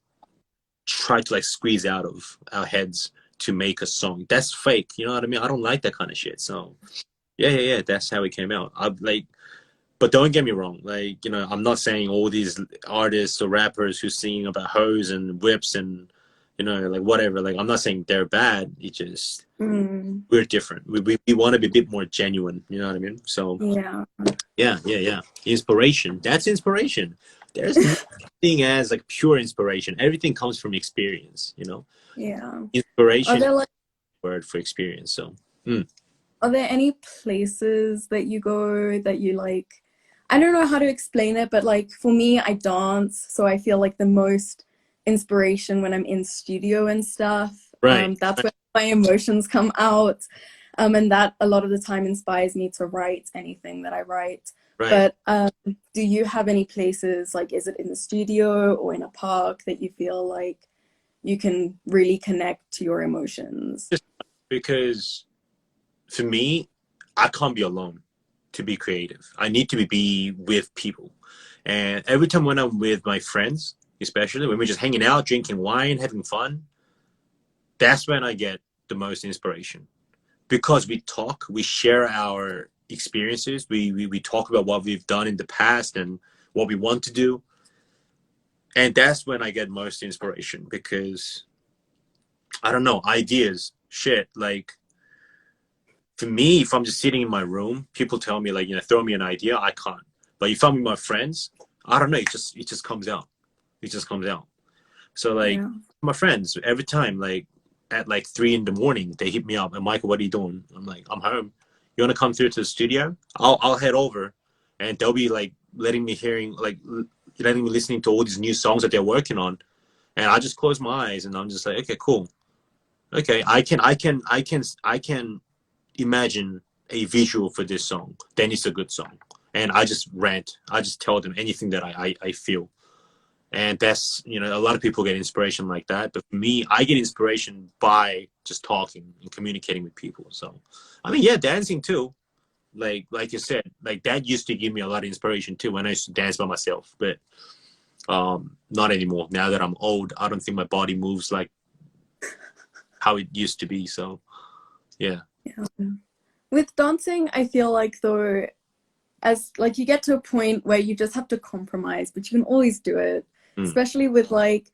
try to like squeeze out of our heads to make a song. That's fake. You know what I mean? I don't like that kind of shit. So yeah. That's how it came out. I like, but don't get me wrong. Like, you know, I'm not saying all these artists or rappers who sing about hoes and whips and, you know, like whatever. Like, I'm not saying they're bad. It just, Mm, we're different. We want to be a bit more genuine. You know what I mean? So yeah. yeah. Inspiration. That's inspiration. There's nothing as like pure inspiration. Everything comes from experience, you know? Yeah. Are Inspiration is there like a word for experience. So are there any places that you go that you like? I don't know how to explain it, but like for me, I dance, so I feel like the most inspiration when I'm in studio and stuff. right. That's where my emotions come out. And that a lot of the time inspires me to write anything that I write. Right. But do you have any places, like, is it in the studio or in a park that you feel like you can really connect to your emotions? Just because for me, I can't be alone to be creative. I need to be with people. And every time when I'm with my friends, especially when we're just hanging out, drinking wine, having fun, that's when I get the most inspiration. Because we talk, we share our experiences, we talk about what we've done in the past and what we want to do. And that's when I get most inspiration because, I don't know, ideas shit, like for me, if I'm just sitting in my room, people tell me like, throw me an idea, I can't. But if I'm with my friends, I don't know, it just comes out. It just comes out. So like Yeah. my friends, every time like at like 3 a.m, they hit me up and Michael, what are you doing? I'm like, I'm home. You want to come through to the studio? I'll head over, and they'll be like letting me listening to all these new songs that they're working on, and I just close my eyes and I'm just like, okay, cool. Okay, I can imagine a visual for this song. Then it's a good song, and I just rant. I just tell them anything that I feel. And that's, a lot of people get inspiration like that, but for me, I get inspiration by just talking and communicating with people. So I mean, yeah, dancing too, like you said, like that used to give me a lot of inspiration too when I used to dance by myself. But not anymore. Now that I'm old, I don't think my body moves like how it used to be. So yeah. Yeah. With dancing, I feel like though, as like you get to a point where you just have to compromise, but you can always do it. Especially with like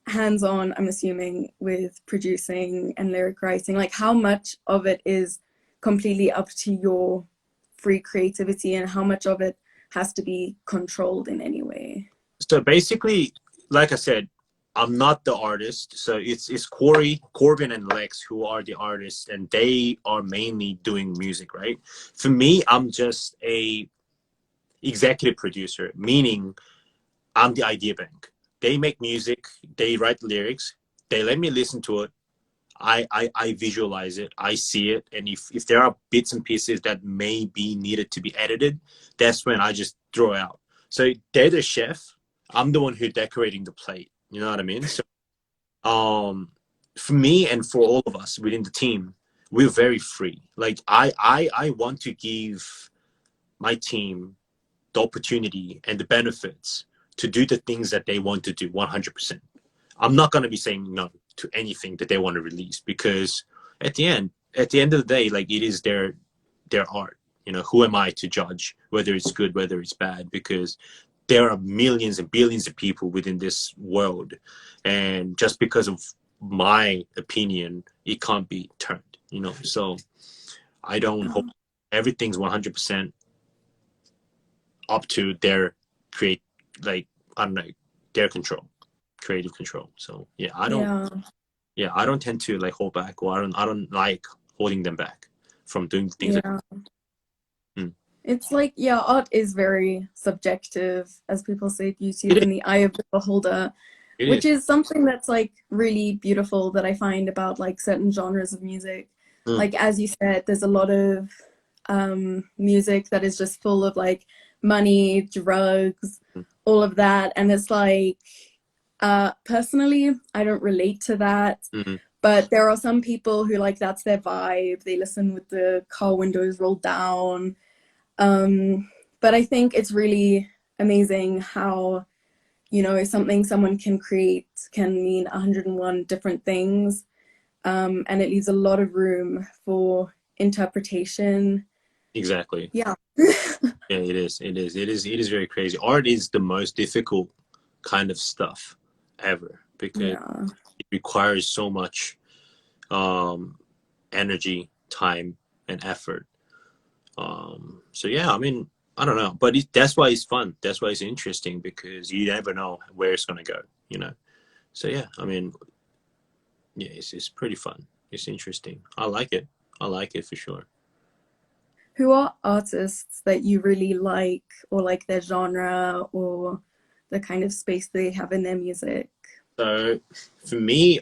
hands-on, I'm assuming, with producing and lyric writing. Like how much of it is completely up to your free creativity and how much of it has to be controlled in any way? So basically, like I said, I'm not the artist. So it's Corey, Corbin, and Lex who are the artists, and they are mainly doing music, right? For me, I'm just a executive producer, meaning I'm the idea bank. They make music, they write lyrics, they let me listen to it. I visualize it, I see it, and if there are bits and pieces that may be needed to be edited, that's when I just throw out. So they're the chef. I'm the one who decorating the plate. You know what I mean? So for me and for all of us within the team, we're very free. Like I want to give my team the opportunity and the benefits to do the things that they want to do 100%. I'm not going to be saying no to anything that they want to release, because at the end of the day, like, it is their art. Who am I to judge whether it's good, whether it's bad? Because there are millions and billions of people within this world, and just because of my opinion, it can't be turned. So I don't hope everything's 100% up to their create, like, I don't know, their control, creative control. So yeah, I don't tend to like hold back, or I don't like holding them back from doing things. Yeah. It's like, yeah, art is very subjective, as people say, beauty is in the eye of the beholder, which is something that's like really beautiful that I find about like certain genres of music. Like, as you said, there's a lot of music that is just full of like money, drugs, all of that. And it's like, personally, I don't relate to that. But there are some people who, like, that's their vibe. They listen with the car windows rolled down. But I think it's really amazing how, something someone can create can mean 101 different things. And it leaves a lot of room for interpretation. Exactly. Yeah. Yeah, it is very crazy. Art is the most difficult kind of stuff ever, because it requires so much energy, time, and effort. So yeah, I mean, I don't know, but that's why it's fun. That's why it's interesting, because you never know where it's gonna go. So yeah, I mean, yeah, it's pretty fun. It's interesting. I like it. I like it for sure. Who are artists that you really like, or like their genre, or the kind of space they have in their music? So for me,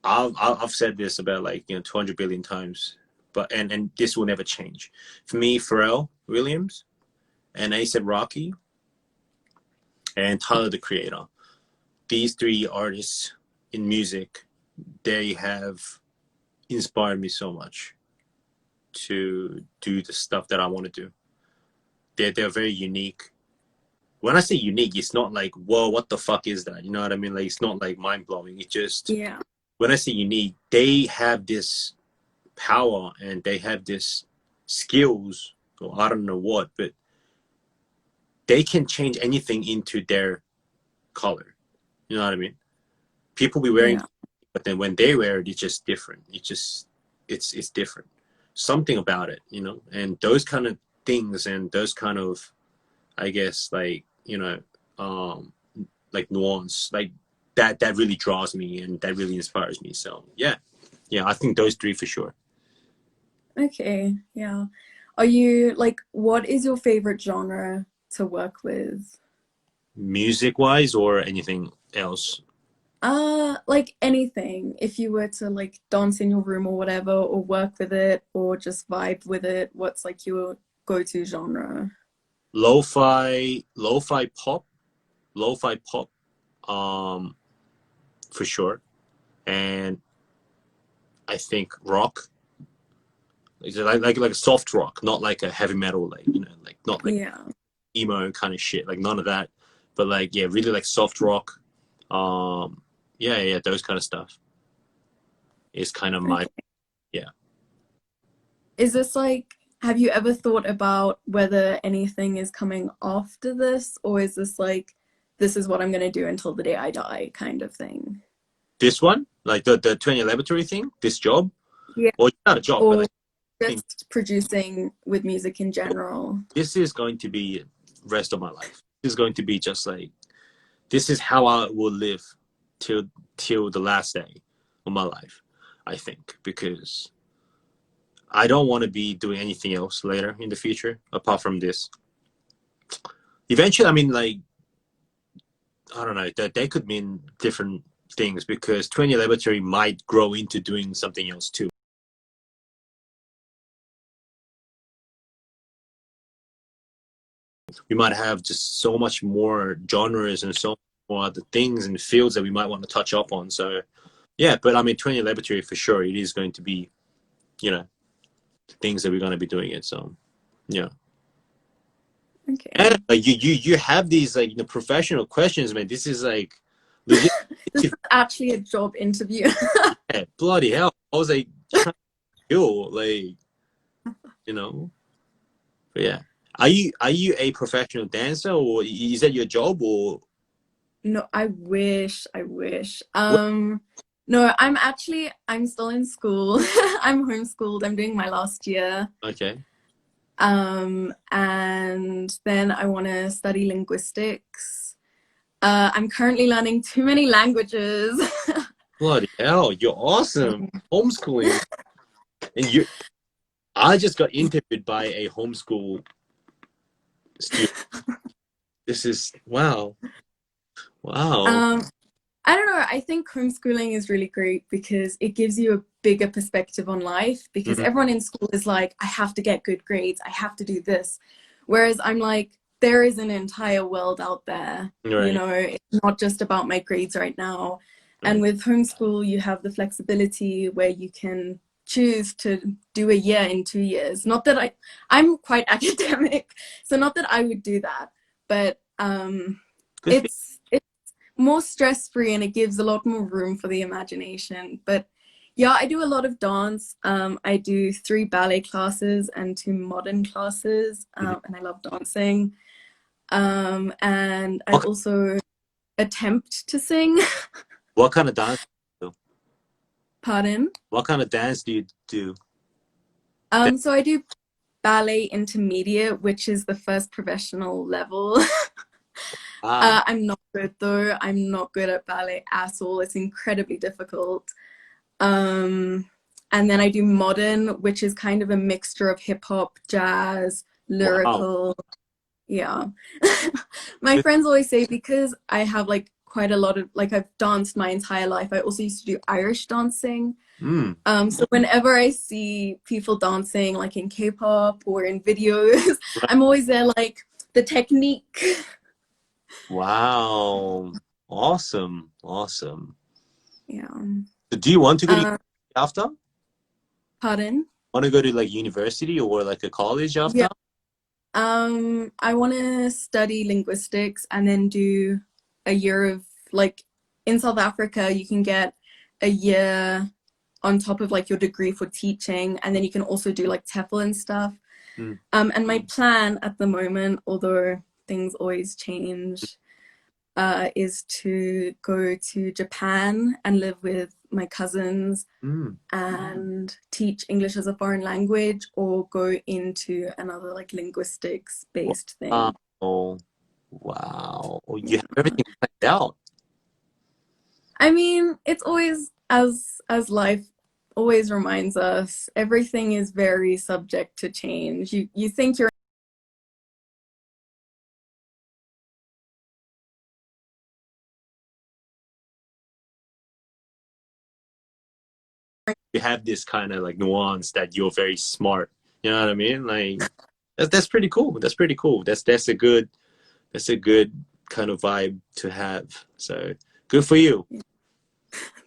I've said this about 200 billion times, but and this will never change. For me, Pharrell Williams and A$AP Rocky and Tyler the Creator, these three artists in music, they have inspired me so much to do the stuff that I want to do. They're very unique. When I say unique, it's not like, whoa, what the fuck is that? You know what I mean? Like, it's not like mind blowing. It's just, when I say unique, they have this power and they have this skills, or I don't know what, but they can change anything into their color. You know what I mean? People be wearing, Yeah. but then when they wear it, it's just different. It's different. Something about it, you know. And those kind of things and those kind of, I guess, like, you know, like nuance, like that really draws me and that really inspires me. So yeah, I think those three for sure. Okay, yeah. Are you like, what is your favorite genre to work with? Music wise or anything else? Like anything. If you were to like dance in your room or whatever, or work with it, or just vibe with it, what's like your go-to genre? Lo-fi pop, lo-fi pop, um, for sure. And I think rock, like soft rock, not like a heavy metal, like, you know, like not like Yeah. emo kind of shit, like none of that. But like, yeah, really like soft rock. Yeah, those kind of stuff is kind of my, Okay. yeah. Is this like, have you ever thought about whether anything is coming after this, or is this like, this is what I'm gonna do until the day I die kind of thing? This one, like the 28laboratory thing, this job, Yeah. or not a job, but Or like, I think just producing with music in general? this is going to be rest of my life. This is going to be just like, this is how I will live till the last day of my life, I think, because I don't want to be doing anything else later in the future apart from this. Eventually, I mean, like, I don't know, that they could mean different things because 28laboratory might grow into doing something else too. We might have just so much more genres and so more other things and fields that we might want to touch up on. So yeah, but I mean, 28laboratory for sure, it is going to be, you know, things that we're going to be doing it. So yeah. Okay. And like you have these like, you know, professional questions, man. This is like legit. This is actually a job interview. Yeah, bloody hell. I was like trying to kill, like, you know. But yeah. Are you a professional dancer or is that your job or No, I wish, I wish. what? No, I'm still in school. I'm homeschooled. I'm doing my last year. Okay. And then I want to study linguistics. I'm currently learning too many languages. Bloody hell, you're awesome. Homeschooling. And I just got interviewed by a homeschool student. This is wow. Wow. I don't know. I think homeschooling is really great because it gives you a bigger perspective on life, because Mhm. everyone in school is like, I have to get good grades, I have to do this. Whereas I'm like, there is an entire world out there. You Right. know, it's not just about my grades right now. And Right. with homeschool, you have the flexibility where you can choose to do a year in 2 years. Not that I'm quite academic, so not that I would do that, but Good for it's more stress-free and it gives a lot more room for the imagination. But yeah, I do a lot of dance. I do 3 ballet classes and 2 modern classes, you. Mhm. and I love dancing. And I What, also attempt to sing. what kind of dance do you do? Pardon? What kind of dance do you do? So I do ballet intermediate, which is the first professional level. Ah, I'm not good though. I'm not good at ballet at all. It's incredibly difficult. Um, and then I do modern, which is kind of a mixture of hip hop, jazz, wow. lyrical. Yeah. My Good. friends always say, because I have like quite a lot of, like, I've danced my entire life. I also used to do Irish dancing. Mm. So whenever I see people dancing like in K-pop or in videos, Right. I'm always there like, the technique. Wow. Awesome. Awesome. Yeah. So do you want to go to Uh, after? Pardon? Want to go to like university or like a college after? Yeah. I want to study linguistics and then do a year of, like, in South Africa, you can get a year on top of like your degree for teaching, and then you can also do like TEFL and stuff. And my plan at the moment, although things always change, is to go to Japan and live with my cousins and teach English as a foreign language, or go into another like linguistics based thing. Oh, wow. You have everything planned out. I mean, it's always, as life always reminds us, everything is very subject to change. You think you're You have this kind of like nuance that you're very smart. You know what I mean? Like that's pretty cool. That's pretty cool. That's a good kind of vibe to have. So good for you.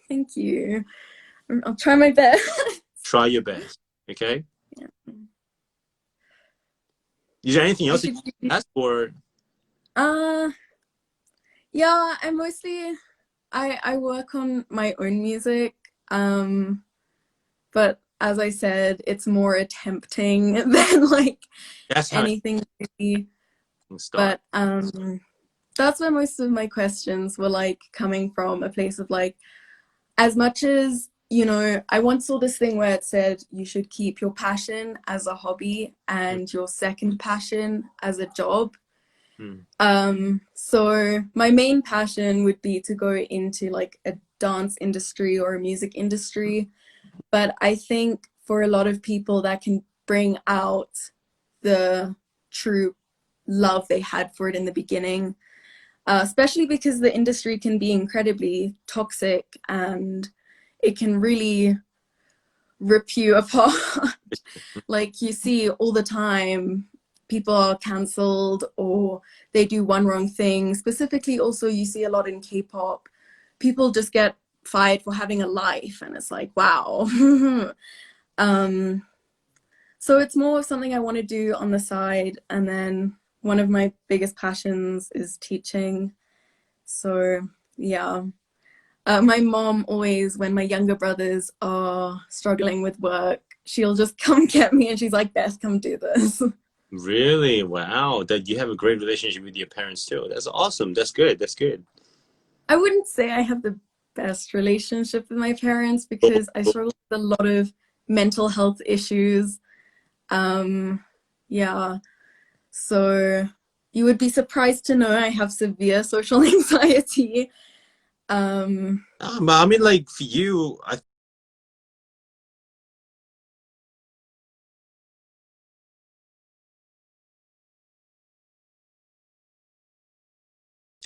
Thank you. I'll try my best. Try your best. Okay. Yeah. Is there anything else you can ask for? Yeah, I work on my own music. But as I said, it's more attempting than like That's how anything really. start. But that's where most of my questions were like coming from, a place of like, as much as, you know, I once saw this thing where it said you should keep your passion as a hobby and your second passion as a job. So my main passion would be to go into like a dance industry or a music industry. But I think for a lot of people that can bring out the true love they had for it in the beginning, especially because the industry can be incredibly toxic and it can really rip you apart. Like you see all the time, people are cancelled or they do one wrong thing. Specifically, also you see a lot in K-pop. People just get fired for having a life, and it's like, wow. So it's more of something I want to do on the side, and then one of my biggest passions is teaching. So yeah. My mom always, when my younger brothers are struggling with work, she'll just come get me and she's like, Beth, come do this. Really? Wow. That you have a great relationship with your parents too. That's awesome. That's good. That's good. I wouldn't say I have the best relationship with my parents because I struggle with a lot of mental health issues. Yeah. So you would be surprised to know I have severe social anxiety. But I mean, like for you,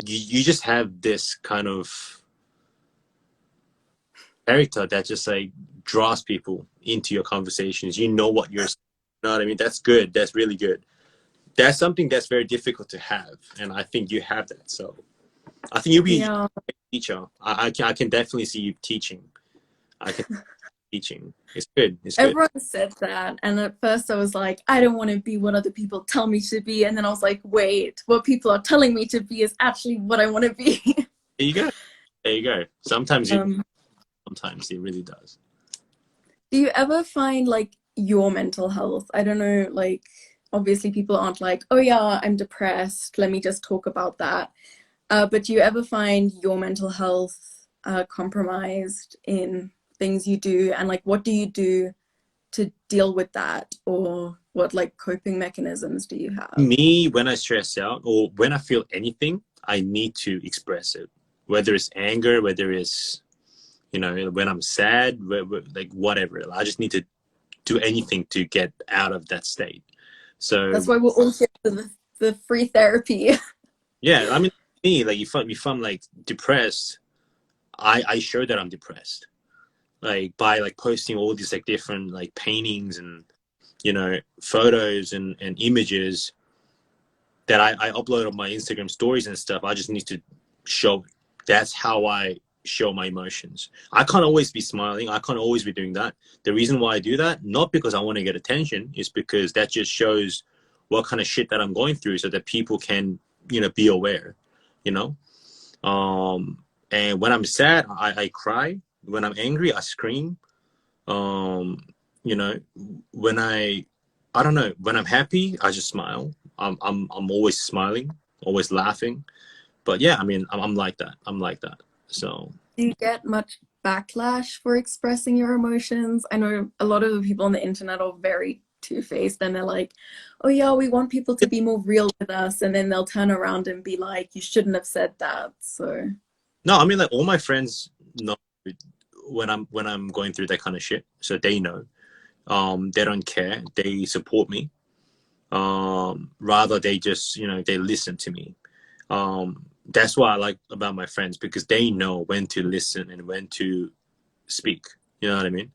you just have this kind of character that just like draws people into your conversations. You know what you're, you know what I mean? That's good. That's really good. That's something that's very difficult to have, and I think you have that. So I think you'll be a teacher. I can definitely see you teaching. I can teaching. It's good. It's good. Everyone said that, and at first I was like, I don't want to be what other people tell me to be, and then I was like, wait, what people are telling me to be is actually what I want to be. There you go. There you go. Sometimes it really does. Do you ever find like your mental health? I don't know, like obviously people aren't like, oh yeah, I'm depressed, let me just talk about that. But do you ever find your mental health compromised in things you do, and like what do you do to deal with that, or what like coping mechanisms do you have? Me, when I stress out or when I feel anything, I need to express it, whether it's anger, whether it's, you know, when I'm sad, like whatever. I just need to do anything to get out of that state. So that's why we're all here for the free therapy. Yeah, I mean, me, like if I'm like depressed, I show that I'm depressed, like by like posting all these like different like paintings and, you know, photos and images that I upload on my Instagram stories and stuff. I just need to show it. That's how I show my emotions. I can't always be smiling. I can't always be doing that. The reason why I do that, not because I want to get attention, is because that just shows what kind of shit that I'm going through so that people can, you know, be aware, you know? And when I'm sad, I cry. When I'm angry, I scream. You know, when I don't know, when I'm happy, I just smile. I'm always smiling, always laughing. But yeah, I mean, I'm like that. I'm like that. So Do you get much backlash for expressing your emotions? I know a lot of the people on the internet are very two-faced and they're like, oh yeah, we want people to be more real with us, and then they'll turn around and be like, you shouldn't have said that. So no, I mean, like, all my friends know when I'm going through that kind of shit, so they know. They don't care. They support me. Rather, they just, you know, they listen to me. That's what I like about my friends, because they know when to listen and when to speak. You know what I mean?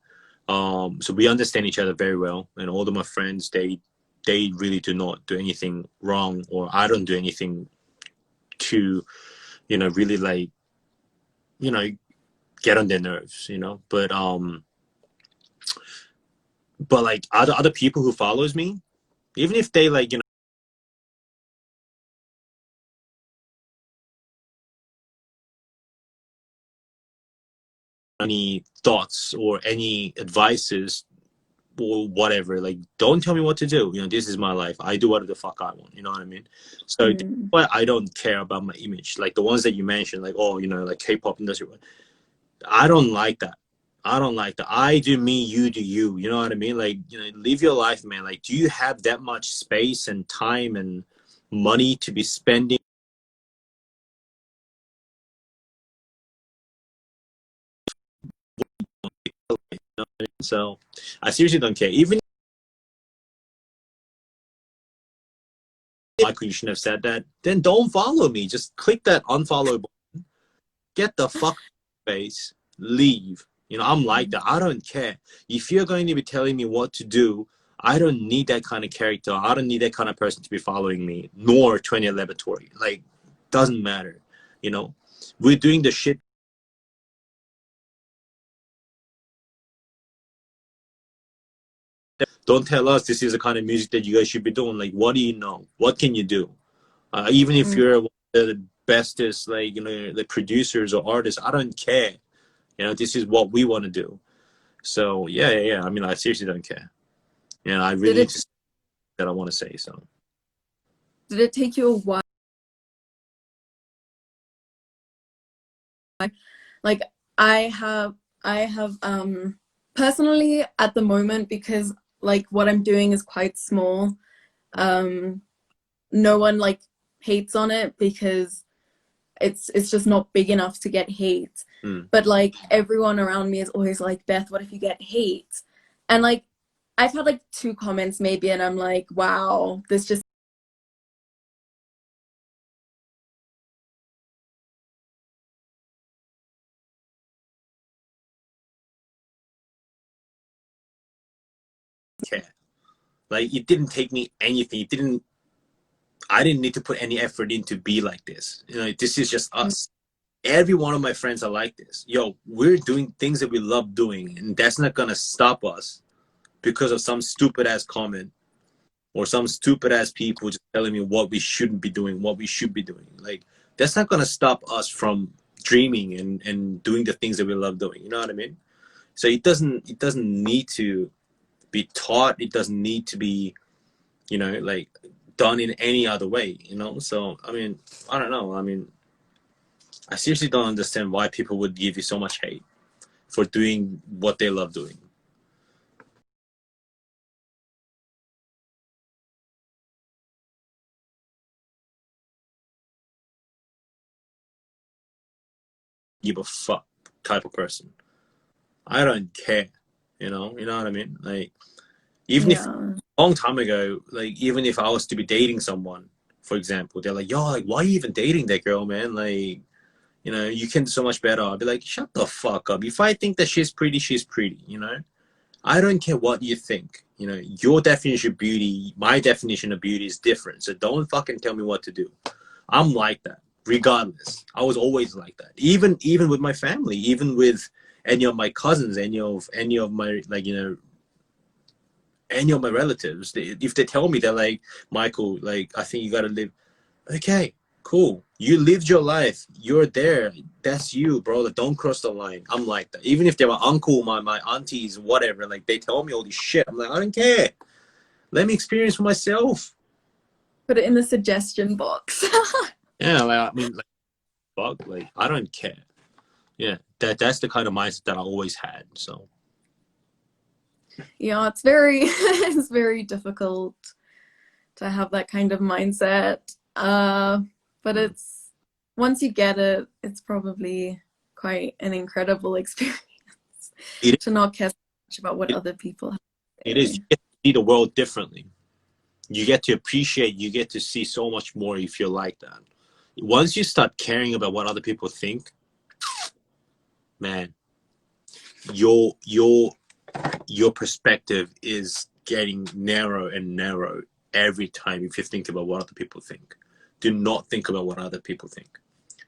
So we understand each other very well, and all of my friends, they really do not do anything wrong, or I don't do anything to, you know, really, like, you know, get on their nerves, you know. But like other people who follows me, even if they, like, you know, any thoughts or any advices or whatever, like, don't tell me what to do. You know, this is my life. I do whatever the fuck I want. You know what I mean? So that's why I don't care about my image. Like the ones that you mentioned, like, oh, you know, like K-pop industry. I don't like that. I don't like that. I do me, you do you. You know what I mean? Like, you know, live your life, man. Like, do you have that much space and time and money to be spending? You know what I mean? So I seriously don't care. Even Michael, you shouldn't have said that. Then don't follow me. Just click that unfollow button. Get the fuck face. Leave. You know, I'm like that. I don't care. If you're going to be telling me what to do, I don't need that kind of character. I don't need that kind of person to be following me, nor 28laboratory. Like, doesn't matter. You know, we're doing the shit. Don't tell us this is the kind of music that you guys should be doing. Like, what do you know? What can you do? Even if you're one of the bestest, like, you know, the producers or artists, I don't care. You know, this is what we want to do. So yeah. I mean, I seriously don't care. You know, I really need to say that I want to say. So did it take you a while? Like I have personally at the moment, because like what I'm doing is quite small. No one like hates on it because it's just not big enough to get hate. But like everyone around me is always like, Beth, what if you get hate? And like I've had like 2 comments maybe, and I'm like, wow, this just care. Like, it didn't take me anything. I didn't need to put any effort in to be like this. You know, this is just us. Every one of my friends are like this. Yo, we're doing things that we love doing, and that's not gonna stop us because of some stupid ass comment or some stupid ass people just telling me what we shouldn't be doing, what we should be doing. Like, that's not gonna stop us from dreaming and doing the things that we love doing. You know what I mean? So it doesn't need to be taught. It doesn't need to be, you know, like, done in any other way, you know? So I mean, I don't know. I mean, I seriously don't understand why people would give you so much hate for doing what they love doing. Give a fuck type of person. I don't care. You know what I mean? Like, even if a long time ago, like, even if I was to be dating someone, for example, they're like, yo, like, why are you even dating that girl, man? Like, you know, you can do so much better. I'll be like, shut the fuck up. If I think that she's pretty, you know? I don't care what you think. You know, your definition of beauty, my definition of beauty is different. So don't fucking tell me what to do. I'm like that, regardless. I was always like that. Even with my family, even with any of my cousins, any of my, like, you know, any of my relatives. If they tell me, they're like, Michael, like, I think you gotta live. Okay, cool. You lived your life. You're there. that's you, bro. Like, don't cross the line. I'm like that. Even if they were uncle, my aunties, whatever, like they tell me all this shit. I'm like, I don't care. Let me experience for myself. Put it in the suggestion box. Yeah, like I mean, like fuck, like I don't care. Yeah, that's the kind of mindset that I always had. So Yeah, it's very it's very difficult to have that kind of mindset. But it's once you get it, it's probably quite an incredible experience it, to not care so much about what it, other people have to it is. You say. get to see the world differently. You get to appreciate. You get to see so much more if you're like that. Once you start caring about what other people think, man, your perspective is getting narrow and narrow every time if you think about what other people think. Do not think about what other people think,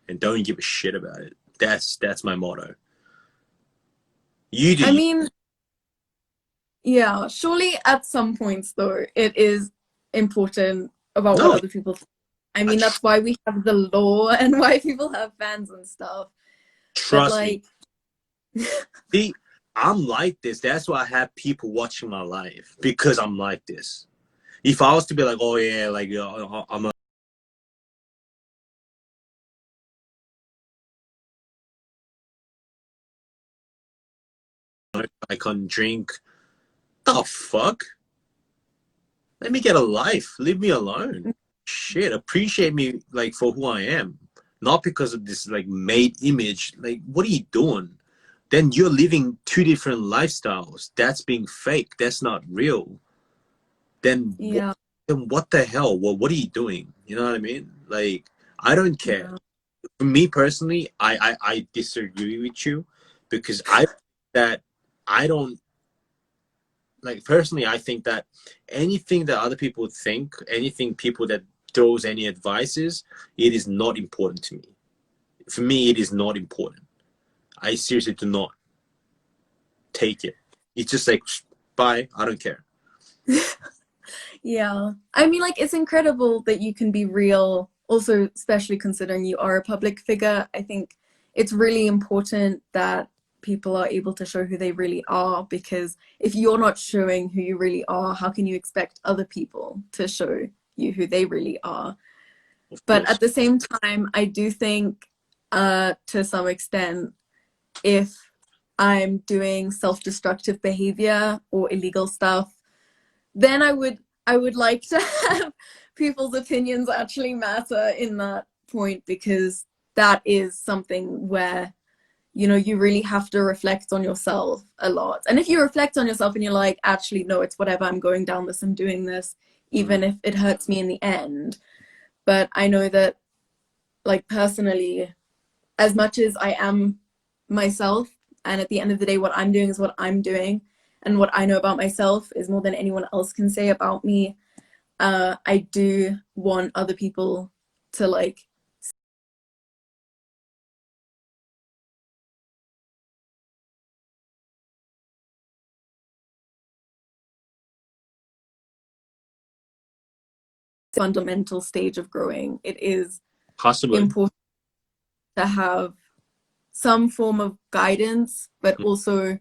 and don't give a shit about it. That's my motto. You do. I mean, yeah, surely at some points though, it is important about what No, other people think. I mean, that's why we have the law and why people have fans and stuff. But trust me. like, See, I'm like this. That's why I have people watching my life because I'm like this. If I was to be like, oh yeah, like I'm a I can't drink. The fuck? Let me get a life. Leave me alone. Shit, appreciate me like for who I am, not because of this like made image. Like, what are you doing? Then you're living two different lifestyles. That's being fake. That's not real. Then yeah, what the hell? Well, what are you doing? You know what I mean? Like, I don't care. yeah, For me personally, I disagree with you because that I don't like personally. I think that anything that other people think, anything people that throws any advices, it is not important to me. For me, it is not important. I seriously do not take it. It's just like bye. I don't care. yeah. I mean, like, it's incredible that you can be real, also, especially considering you are a public figure. I think it's really important that people are able to show who they really are, because if you're not showing who you really are, how can you expect other people to show you who they really are? Of But course. at the same time, I do think, to some extent, if I'm doing self-destructive behavior or illegal stuff, then I would like to have people's opinions actually matter in that point, because that is something where, you know, you really have to reflect on yourself a lot. And if you reflect on yourself and you're like, actually, no, it's whatever, I'm going down this, I'm doing this, even if it hurts me in the end. But I know that, like, personally, as much as I am myself, and at the end of the day, what I'm doing is what I'm doing, and what I know about myself is more than anyone else can say about me. I do want other people to, like, fundamental stage of growing. It is Possibly. important to have some form of guidance, but also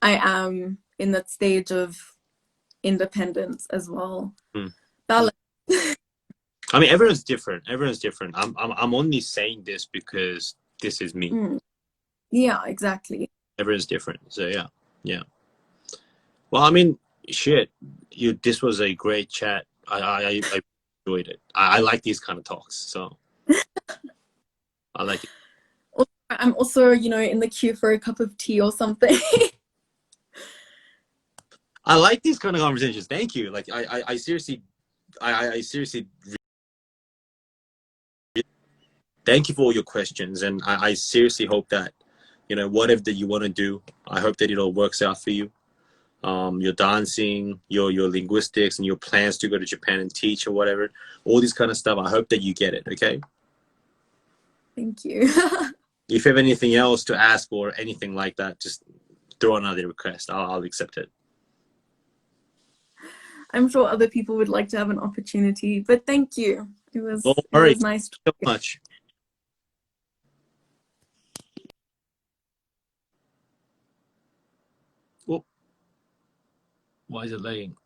I am in that stage of independence as well. Mm. Balance. I mean, everyone's different. Everyone's different. I'm only saying this because this is me. Yeah, exactly. Everyone's different. So yeah, yeah. Well, I mean, shit. This was a great chat. I enjoyed it. I like these kind of talks. So I like it. I'm also, you know, in the queue for a cup of tea or something. I like these kind of conversations. Thank you. Like I seriously, I seriously thank you for all your questions, and I seriously hope that, you know, whatever that you want to do, I hope that it all works out for you. Your dancing, your linguistics, and your plans to go to Japan and teach or whatever, all this kind of stuff. I hope that you get it. Okay. Thank you. If you have anything else to ask or anything like that, just throw another request. I'll accept it. I'm sure other people would like to have an opportunity, but thank you. It No was worries. nice. So much. Why is it lagging?